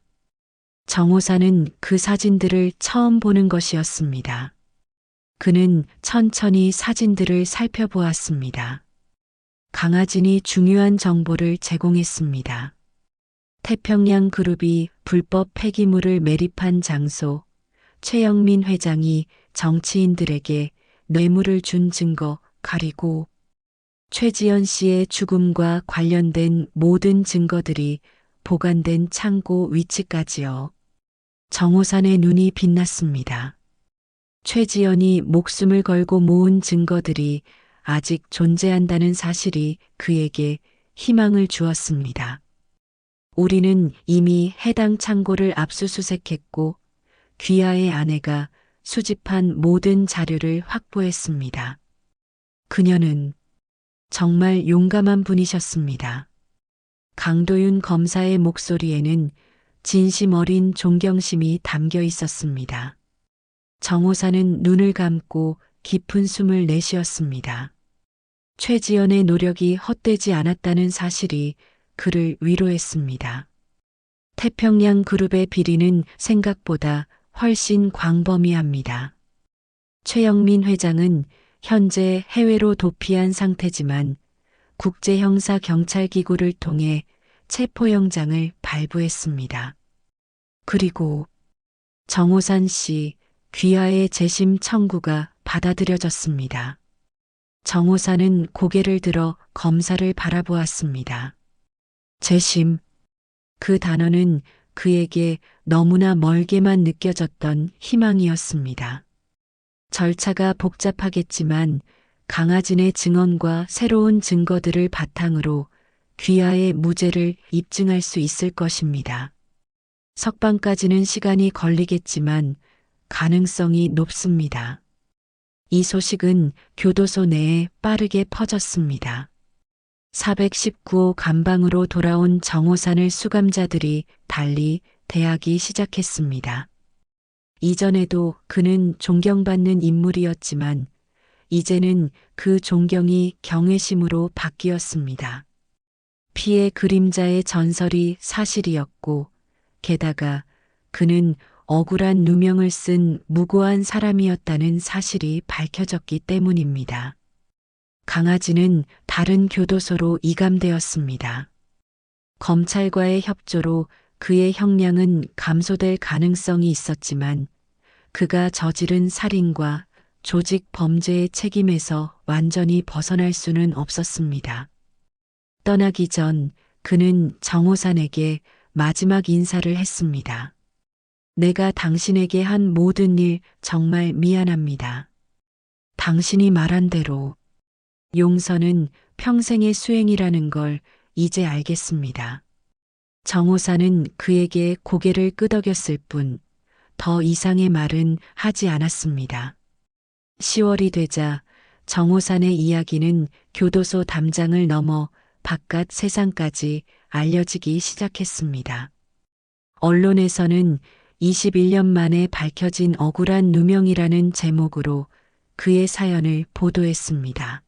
정호사는 그 사진들을 처음 보는 것이었습니다. 그는 천천히 사진들을 살펴보았습니다. 강아진이 중요한 정보를 제공했습니다. 태평양 그룹이 불법 폐기물을 매립한 장소, 최영민 회장이 정치인들에게 뇌물을 준 증거, 그리고 최지연 씨의 죽음과 관련된 모든 증거들이 보관된 창고 위치까지요. 정호산의 눈이 빛났습니다. 최지연이 목숨을 걸고 모은 증거들이 아직 존재한다는 사실이 그에게 희망을 주었습니다. 우리는 이미 해당 창고를 압수수색했고 귀하의 아내가 수집한 모든 자료를 확보했습니다. 그녀는 정말 용감한 분이셨습니다. 강도윤 검사의 목소리에는 진심 어린 존경심이 담겨 있었습니다. 정호사는 눈을 감고 깊은 숨을 내쉬었습니다. 최지연의 노력이 헛되지 않았다는 사실이 그를 위로했습니다. 태평양 그룹의 비리는 생각보다 훨씬 광범위합니다. 최영민 회장은 현재 해외로 도피한 상태지만 국제형사경찰기구를 통해 체포영장을 발부했습니다. 그리고 정호산 씨 귀하의 재심 청구가 받아들여졌습니다. 정호산은 고개를 들어 검사를 바라보았습니다. 재심. 그 단어는 그에게 너무나 멀게만 느껴졌던 희망이었습니다. 절차가 복잡하겠지만 강하진의 증언과 새로운 증거들을 바탕으로 귀하의 무죄를 입증할 수 있을 것입니다. 석방까지는 시간이 걸리겠지만 가능성이 높습니다. 이 소식은 교도소 내에 빠르게 퍼졌습니다. 419호 감방으로 돌아온 정호산을 수감자들이 달리 대하기 시작했습니다. 이전에도 그는 존경받는 인물이었지만 이제는 그 존경이 경외심으로 바뀌었습니다. 피의 그림자의 전설이 사실이었고 게다가 그는 억울한 누명을 쓴 무고한 사람이었다는 사실이 밝혀졌기 때문입니다. 강아지는 다른 교도소로 이감되었습니다. 검찰과의 협조로 그의 형량은 감소될 가능성이 있었지만 그가 저지른 살인과 조직 범죄의 책임에서 완전히 벗어날 수는 없었습니다. 떠나기 전 그는 정호산에게 마지막 인사를 했습니다. 내가 당신에게 한 모든 일 정말 미안합니다. 당신이 말한 대로 용서는 평생의 수행이라는 걸 이제 알겠습니다. 정호산은 그에게 고개를 끄덕였을 뿐 더 이상의 말은 하지 않았습니다. 10월이 되자 정호산의 이야기는 교도소 담장을 넘어 바깥 세상까지 알려지기 시작했습니다. 언론에서는 21년 만에 밝혀진 억울한 누명이라는 제목으로 그의 사연을 보도했습니다.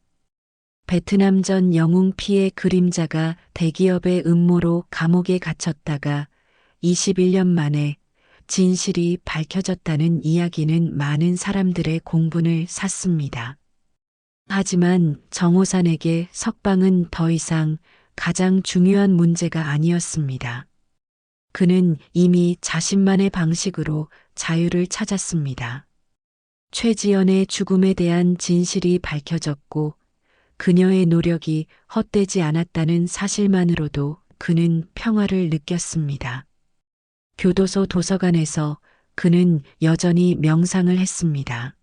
베트남전 영웅 피의 그림자가 대기업의 음모로 감옥에 갇혔다가 21년 만에 진실이 밝혀졌다는 이야기는 많은 사람들의 공분을 샀습니다. 하지만 정호산에게 석방은 더 이상 가장 중요한 문제가 아니었습니다. 그는 이미 자신만의 방식으로 자유를 찾았습니다. 최지연의 죽음에 대한 진실이 밝혀졌고 그녀의 노력이 헛되지 않았다는 사실만으로도 그는 평화를 느꼈습니다. 교도소 도서관에서 그는 여전히 명상을 했습니다.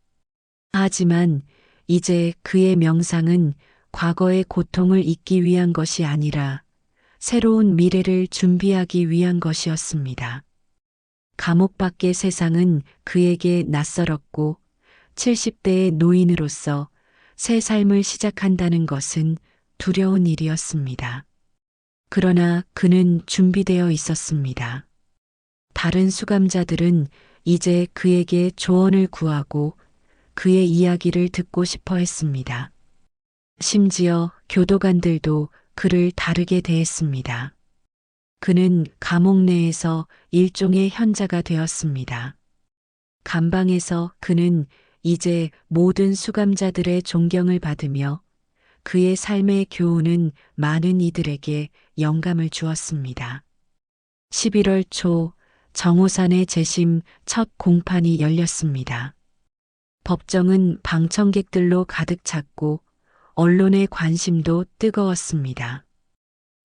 하지만 이제 그의 명상은 과거의 고통을 잊기 위한 것이 아니라 새로운 미래를 준비하기 위한 것이었습니다. 감옥 밖의 세상은 그에게 낯설었고 70대의 노인으로서 새 삶을 시작한다는 것은 두려운 일이었습니다. 그러나 그는 준비되어 있었습니다. 다른 수감자들은 이제 그에게 조언을 구하고 그의 이야기를 듣고 싶어 했습니다. 심지어 교도관들도 그를 다르게 대했습니다. 그는 감옥 내에서 일종의 현자가 되었습니다. 감방에서 그는 이제 모든 수감자들의 존경을 받으며 그의 삶의 교훈은 많은 이들에게 영감을 주었습니다. 11월 초 정호산의 재심 첫 공판이 열렸습니다. 법정은 방청객들로 가득 찼고 언론의 관심도 뜨거웠습니다.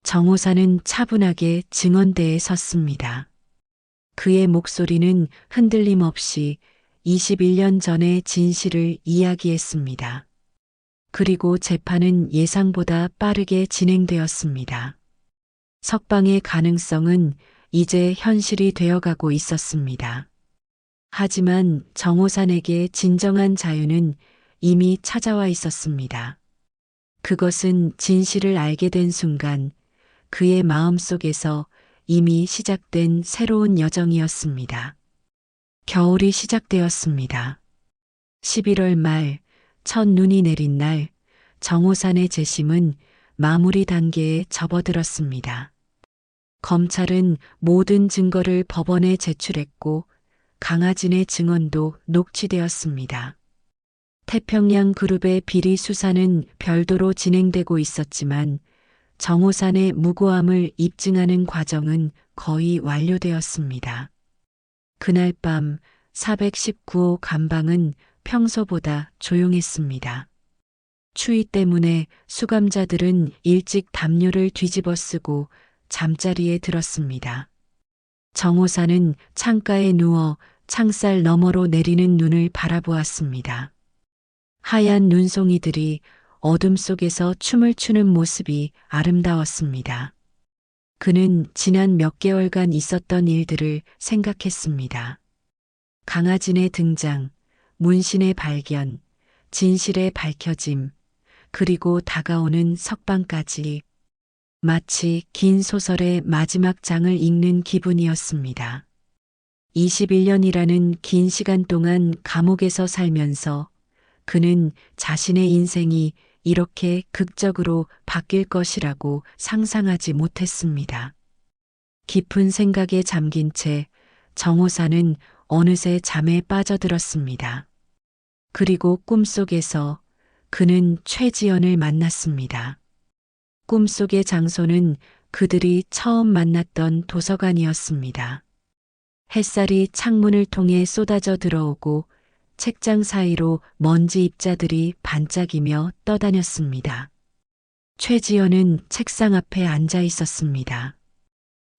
정호산은 차분하게 증언대에 섰습니다. 그의 목소리는 흔들림 없이 21년 전의 진실을 이야기했습니다. 그리고 재판은 예상보다 빠르게 진행되었습니다. 석방의 가능성은 이제 현실이 되어가고 있었습니다. 하지만 정호산에게 진정한 자유는 이미 찾아와 있었습니다. 그것은 진실을 알게 된 순간 그의 마음속에서 이미 시작된 새로운 여정이었습니다. 겨울이 시작되었습니다. 11월 말 첫눈이 내린 날 정호산의 재심은 마무리 단계에 접어들었습니다. 검찰은 모든 증거를 법원에 제출했고 강하진의 증언도 녹취되었습니다. 태평양 그룹의 비리 수사는 별도로 진행되고 있었지만 정호산의 무고함을 입증하는 과정은 거의 완료되었습니다. 그날 밤 419호 감방은 평소보다 조용했습니다. 추위 때문에 수감자들은 일찍 담요를 뒤집어 쓰고 잠자리에 들었습니다. 정호사는 창가에 누워 창살 너머로 내리는 눈을 바라보았습니다. 하얀 눈송이들이 어둠 속에서 춤을 추는 모습이 아름다웠습니다. 그는 지난 몇 개월간 있었던 일들을 생각했습니다. 강아진의 등장, 문신의 발견, 진실의 밝혀짐, 그리고 다가오는 석방까지 마치 긴 소설의 마지막 장을 읽는 기분이었습니다. 21년이라는 긴 시간 동안 감옥에서 살면서 그는 자신의 인생이 이렇게 극적으로 바뀔 것이라고 상상하지 못했습니다. 깊은 생각에 잠긴 채 정호사는 어느새 잠에 빠져들었습니다. 그리고 꿈속에서 그는 최지연을 만났습니다. 꿈속의 장소는 그들이 처음 만났던 도서관이었습니다. 햇살이 창문을 통해 쏟아져 들어오고 책장 사이로 먼지 입자들이 반짝이며 떠다녔습니다. 최지연은 책상 앞에 앉아 있었습니다.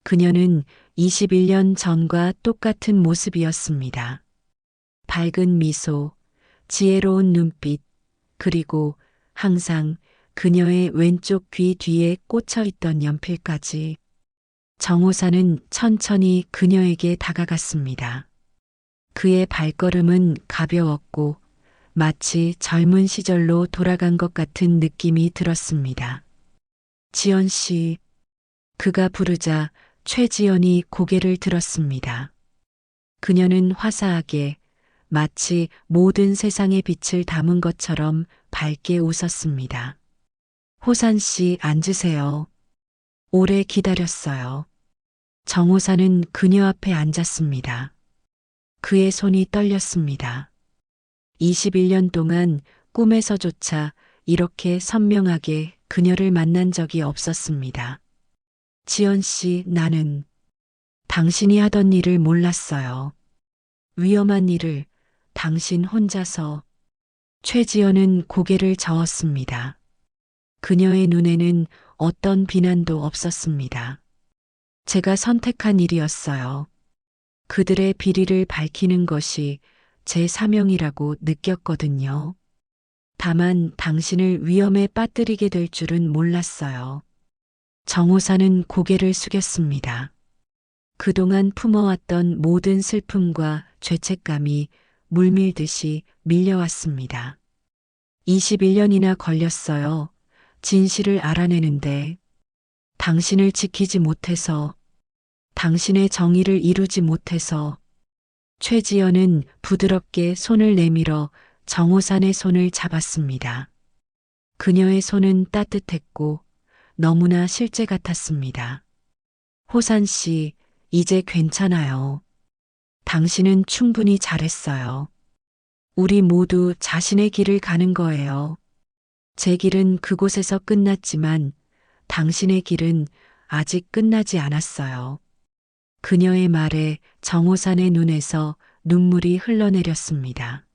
그녀는 21년 전과 똑같은 모습이었습니다. 밝은 미소, 지혜로운 눈빛, 그리고 항상 그녀의 왼쪽 귀 뒤에 꽂혀 있던 연필까지. 정호사는 천천히 그녀에게 다가갔습니다. 그의 발걸음은 가벼웠고 마치 젊은 시절로 돌아간 것 같은 느낌이 들었습니다. 지연 씨. 그가 부르자 최지연이 고개를 들었습니다. 그녀는 화사하게 마치 모든 세상의 빛을 담은 것처럼 밝게 웃었습니다. 호산 씨 앉으세요. 오래 기다렸어요. 정호사는 그녀 앞에 앉았습니다. 그의 손이 떨렸습니다. 21년 동안 꿈에서조차 이렇게 선명하게 그녀를 만난 적이 없었습니다. 지연 씨, 나는 당신이 하던 일을 몰랐어요. 위험한 일을 당신 혼자서. 최지연은 고개를 저었습니다. 그녀의 눈에는 어떤 비난도 없었습니다. 제가 선택한 일이었어요. 그들의 비리를 밝히는 것이 제 사명이라고 느꼈거든요. 다만 당신을 위험에 빠뜨리게 될 줄은 몰랐어요. 정호사는 고개를 숙였습니다. 그동안 품어왔던 모든 슬픔과 죄책감이 물밀듯이 밀려왔습니다. 21년이나 걸렸어요. 진실을 알아내는데 당신을 지키지 못해서, 당신의 정의를 이루지 못해서. 최지연은 부드럽게 손을 내밀어 정호산의 손을 잡았습니다. 그녀의 손은 따뜻했고 너무나 실제 같았습니다. 호산 씨, 이제 괜찮아요. 당신은 충분히 잘했어요. 우리 모두 자신의 길을 가는 거예요. 제 길은 그곳에서 끝났지만 당신의 길은 아직 끝나지 않았어요. 그녀의 말에 정호산의 눈에서 눈물이 흘러내렸습니다.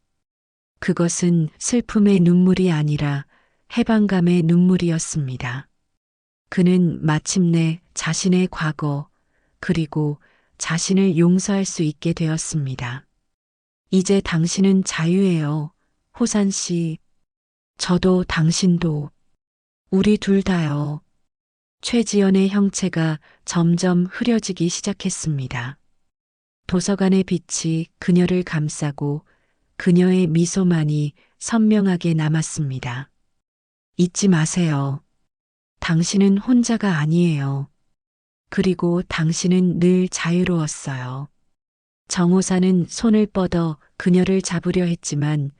그것은 슬픔의 눈물이 아니라 해방감의 눈물이었습니다. 그는 마침내 자신의 과거, 그리고 자신을 용서할 수 있게 되었습니다. 이제 당신은 자유예요, 호산 씨. 저도 당신도. 우리 둘 다요. 최지연의 형체가 점점 흐려지기 시작했습니다. 도서관의 빛이 그녀를 감싸고 그녀의 미소만이 선명하게 남았습니다. 잊지 마세요. 당신은 혼자가 아니에요. 그리고 당신은 늘 자유로웠어요. 정호사는 손을 뻗어 그녀를 잡으려 했지만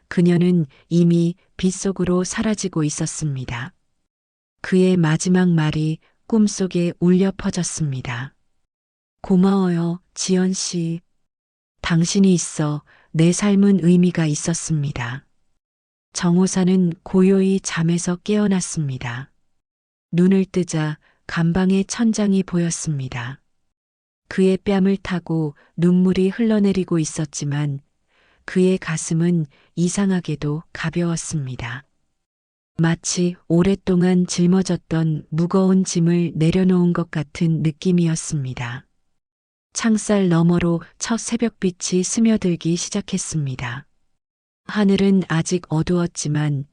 그녀는 이미 빛 속으로 사라지고 있었습니다. 그의 마지막 말이 꿈속에 울려 퍼졌습니다. 고마워요, 지연 씨. 당신이 있어 내 삶은 의미가 있었습니다. 정호사는 고요히 잠에서 깨어났습니다. 눈을 뜨자 감방의 천장이 보였습니다. 그의 뺨을 타고 눈물이 흘러내리고 있었지만 그의 가슴은 이상하게도 가벼웠습니다. 마치 오랫동안 짊어졌던 무거운 짐을 내려놓은 것 같은 느낌이었습니다. 창살 너머로 첫 새벽빛이 스며들기 시작했습니다. 하늘은 아직 어두웠지만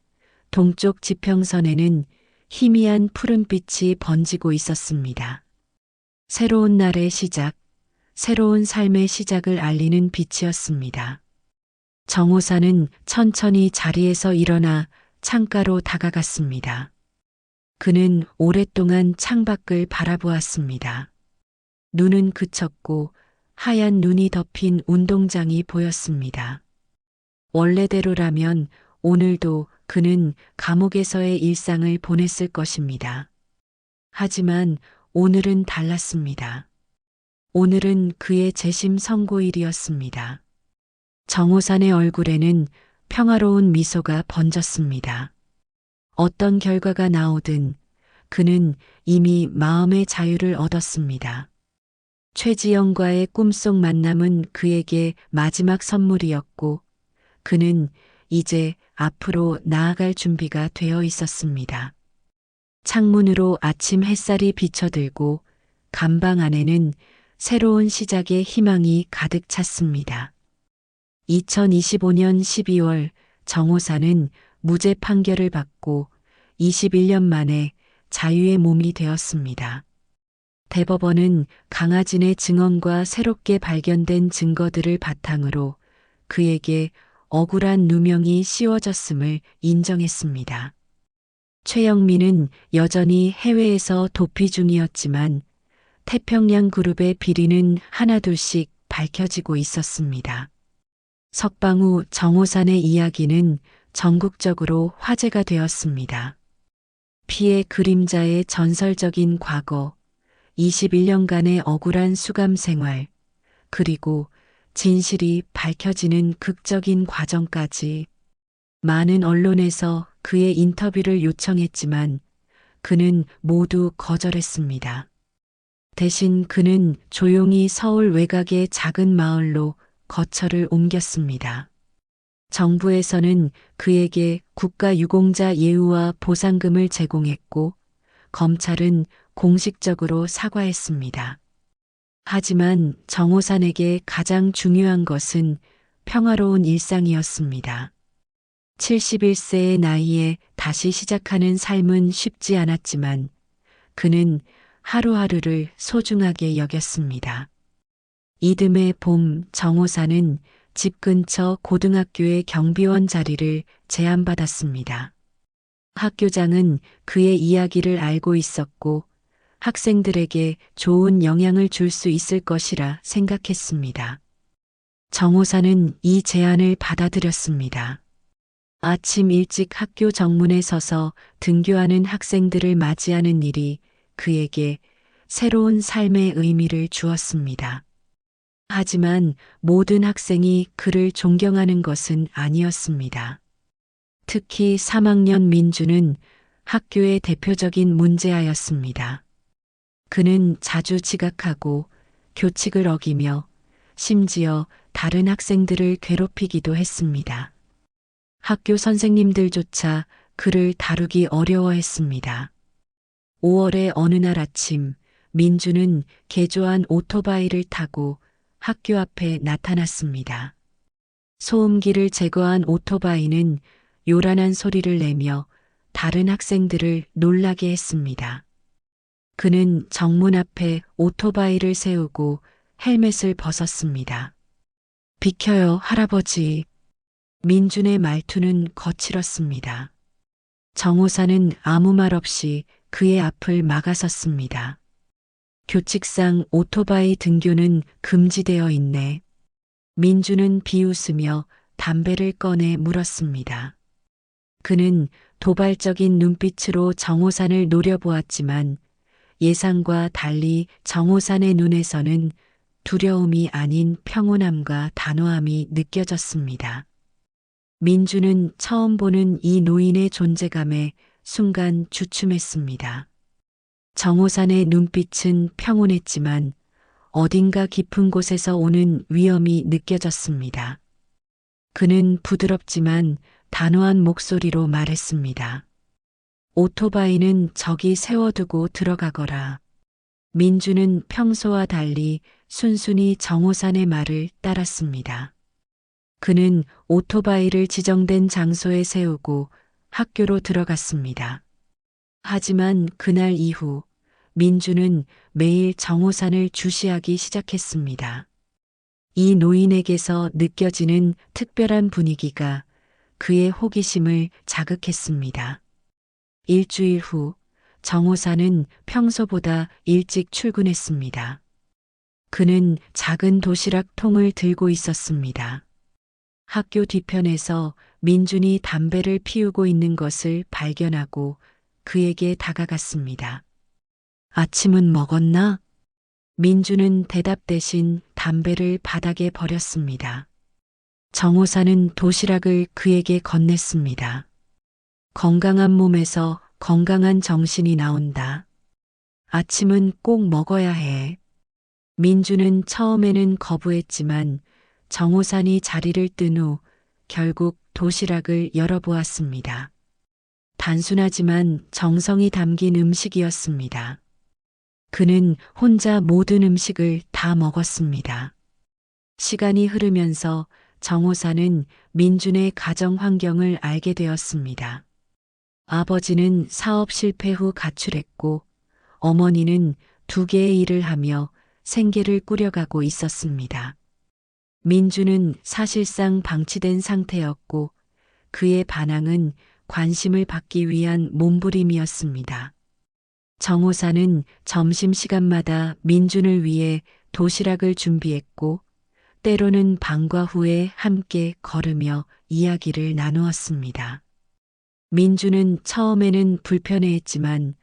동쪽 지평선에는 희미한 푸른빛이 번지고 있었습니다. 새로운 날의 시작, 새로운 삶의 시작을 알리는 빛이었습니다. 정호사는 천천히 자리에서 일어나 창가로 다가갔습니다. 그는 오랫동안 창밖을 바라보았습니다. 눈은 그쳤고 하얀 눈이 덮인 운동장이 보였습니다. 원래대로라면 오늘도 그는 감옥에서의 일상을 보냈을 것입니다. 하지만 오늘은 달랐습니다. 오늘은 그의 재심 선고일이었습니다. 정호산의 얼굴에는 평화로운 미소가 번졌습니다. 어떤 결과가 나오든 그는 이미 마음의 자유를 얻었습니다. 최지영과의 꿈속 만남은 그에게 마지막 선물이었고 그는 이제 앞으로 나아갈 준비가 되어 있었습니다. 창문으로 아침 햇살이 비쳐들고 감방 안에는 새로운 시작의 희망이 가득 찼습니다. 2025년 12월 정호사는 무죄 판결을 받고 21년 만에 자유의 몸이 되었습니다. 대법원은 강하진의 증언과 새롭게 발견된 증거들을 바탕으로 그에게 억울한 누명이 씌워졌음을 인정했습니다. 최영민은 여전히 해외에서 도피 중이었지만 태평양 그룹의 비리는 하나둘씩 밝혀지고 있었습니다. 석방 후 정호산의 이야기는 전국적으로 화제가 되었습니다. 피해 그림자의 전설적인 과거, 21년간의 억울한 수감 생활, 그리고 진실이 밝혀지는 극적인 과정까지 많은 언론에서 그의 인터뷰를 요청했지만 그는 모두 거절했습니다. 대신 그는 조용히 서울 외곽의 작은 마을로 거처를 옮겼습니다. 정부에서는 그에게 국가유공자 예우와 보상금을 제공했고 검찰은 공식적으로 사과했습니다. 하지만 정호산에게 가장 중요한 것은 평화로운 일상이었습니다. 71세의 나이에 다시 시작하는 삶은 쉽지 않았지만 그는 하루하루를 소중하게 여겼습니다. 이듬해 봄 정호사는 집 근처 고등학교의 경비원 자리를 제안받았습니다. 학교장은 그의 이야기를 알고 있었고 학생들에게 좋은 영향을 줄 수 있을 것이라 생각했습니다. 정호사는 이 제안을 받아들였습니다. 아침 일찍 학교 정문에 서서 등교하는 학생들을 맞이하는 일이 그에게 새로운 삶의 의미를 주었습니다. 하지만 모든 학생이 그를 존경하는 것은 아니었습니다. 특히 3학년 민주는 학교의 대표적인 문제아였습니다. 그는 자주 지각하고 교칙을 어기며 심지어 다른 학생들을 괴롭히기도 했습니다. 학교 선생님들조차 그를 다루기 어려워했습니다. 5월의 어느 날 아침, 민주는 개조한 오토바이를 타고 학교 앞에 나타났습니다. 소음기를 제거한 오토바이는 요란한 소리를 내며 다른 학생들을 놀라게 했습니다. 그는 정문 앞에 오토바이를 세우고 헬멧을 벗었습니다. 비켜요, 할아버지. 민준의 말투는 거칠었습니다. 정호사는 아무 말 없이 그의 앞을 막아섰습니다. 교칙상 오토바이 등교는 금지되어 있네. 민주는 비웃으며 담배를 꺼내 물었습니다. 그는 도발적인 눈빛으로 정호산을 노려보았지만 예상과 달리 정호산의 눈에서는 두려움이 아닌 평온함과 단호함이 느껴졌습니다. 민주는 처음 보는 이 노인의 존재감에 순간 주춤했습니다. 정호산의 눈빛은 평온했지만 어딘가 깊은 곳에서 오는 위험이 느껴졌습니다. 그는 부드럽지만 단호한 목소리로 말했습니다. 오토바이는 저기 세워두고 들어가거라. 민주는 평소와 달리 순순히 정호산의 말을 따랐습니다. 그는 오토바이를 지정된 장소에 세우고 학교로 들어갔습니다. 하지만 그날 이후 민주는 매일 정호산을 주시하기 시작했습니다. 이 노인에게서 느껴지는 특별한 분위기가 그의 호기심을 자극했습니다. 일주일 후 정호산은 평소보다 일찍 출근했습니다. 그는 작은 도시락 통을 들고 있었습니다. 학교 뒤편에서 민준이 담배를 피우고 있는 것을 발견하고 그에게 다가갔습니다. 아침은 먹었나? 민주는 대답 대신 담배를 바닥에 버렸습니다. 정호사는 도시락을 그에게 건넸습니다. 건강한 몸에서 건강한 정신이 나온다. 아침은 꼭 먹어야 해. 민주는 처음에는 거부했지만 정호산이 자리를 뜬 후 결국 도시락을 열어보았습니다. 단순하지만 정성이 담긴 음식이었습니다. 그는 혼자 모든 음식을 다 먹었습니다. 시간이 흐르면서 정호사는 민준의 가정 환경을 알게 되었습니다. 아버지는 사업 실패 후 가출했고 어머니는 2개의 일을 하며 생계를 꾸려가고 있었습니다. 민주는 사실상 방치된 상태였고 그의 반항은 관심을 받기 위한 몸부림이었습니다. 정호사는 점심시간마다 민준을 위해 도시락을 준비했고 때로는 방과 후에 함께 걸으며 이야기를 나누었습니다. 민준은 처음에는 불편해했지만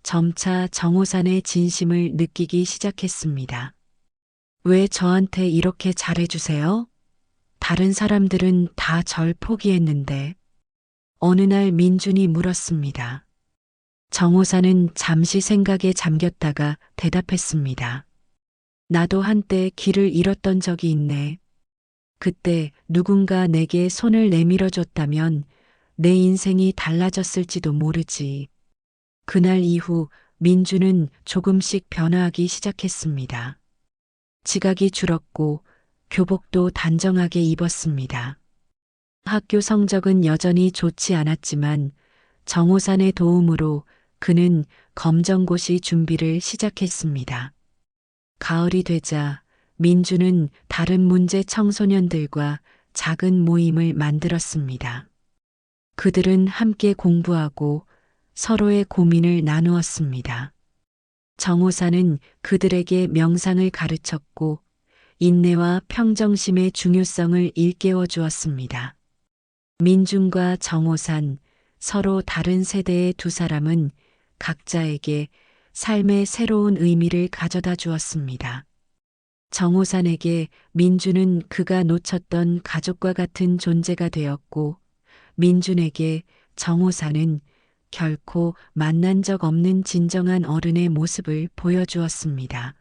점차 정호산의 진심을 느끼기 시작했습니다. 왜 저한테 이렇게 잘해주세요? 다른 사람들은 다 절 포기했는데. 어느 날 민준이 물었습니다. 정호사는 잠시 생각에 잠겼다가 대답했습니다. 나도 한때 길을 잃었던 적이 있네. 그때 누군가 내게 손을 내밀어 줬다면 내 인생이 달라졌을지도 모르지. 그날 이후 민주는 조금씩 변화하기 시작했습니다. 지각이 줄었고 교복도 단정하게 입었습니다. 학교 성적은 여전히 좋지 않았지만 정호산의 도움으로 그는 검정고시 준비를 시작했습니다. 가을이 되자 민주는 다른 문제 청소년들과 작은 모임을 만들었습니다. 그들은 함께 공부하고 서로의 고민을 나누었습니다. 정호사는 그들에게 명상을 가르쳤고 인내와 평정심의 중요성을 일깨워 주었습니다. 민준과 정호산, 서로 다른 세대의 두 사람은 각자에게 삶의 새로운 의미를 가져다 주었습니다. 정호산에게 민준은 그가 놓쳤던 가족과 같은 존재가 되었고 민준에게 정호산은 결코 만난 적 없는 진정한 어른의 모습을 보여주었습니다.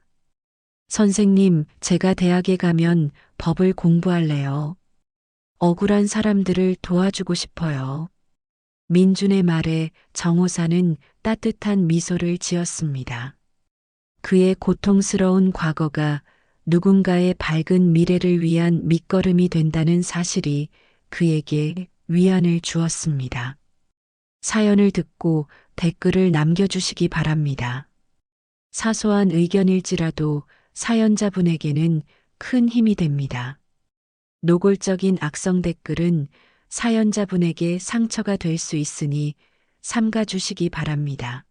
선생님, 제가 대학에 가면 법을 공부할래요. 억울한 사람들을 도와주고 싶어요. 민준의 말에 정호사는 따뜻한 미소를 지었습니다. 그의 고통스러운 과거가 누군가의 밝은 미래를 위한 밑거름이 된다는 사실이 그에게 위안을 주었습니다. 사연을 듣고 댓글을 남겨주시기 바랍니다. 사소한 의견일지라도 사연자분에게는 큰 힘이 됩니다. 노골적인 악성 댓글은 사연자분에게 상처가 될 수 있으니 삼가 주시기 바랍니다.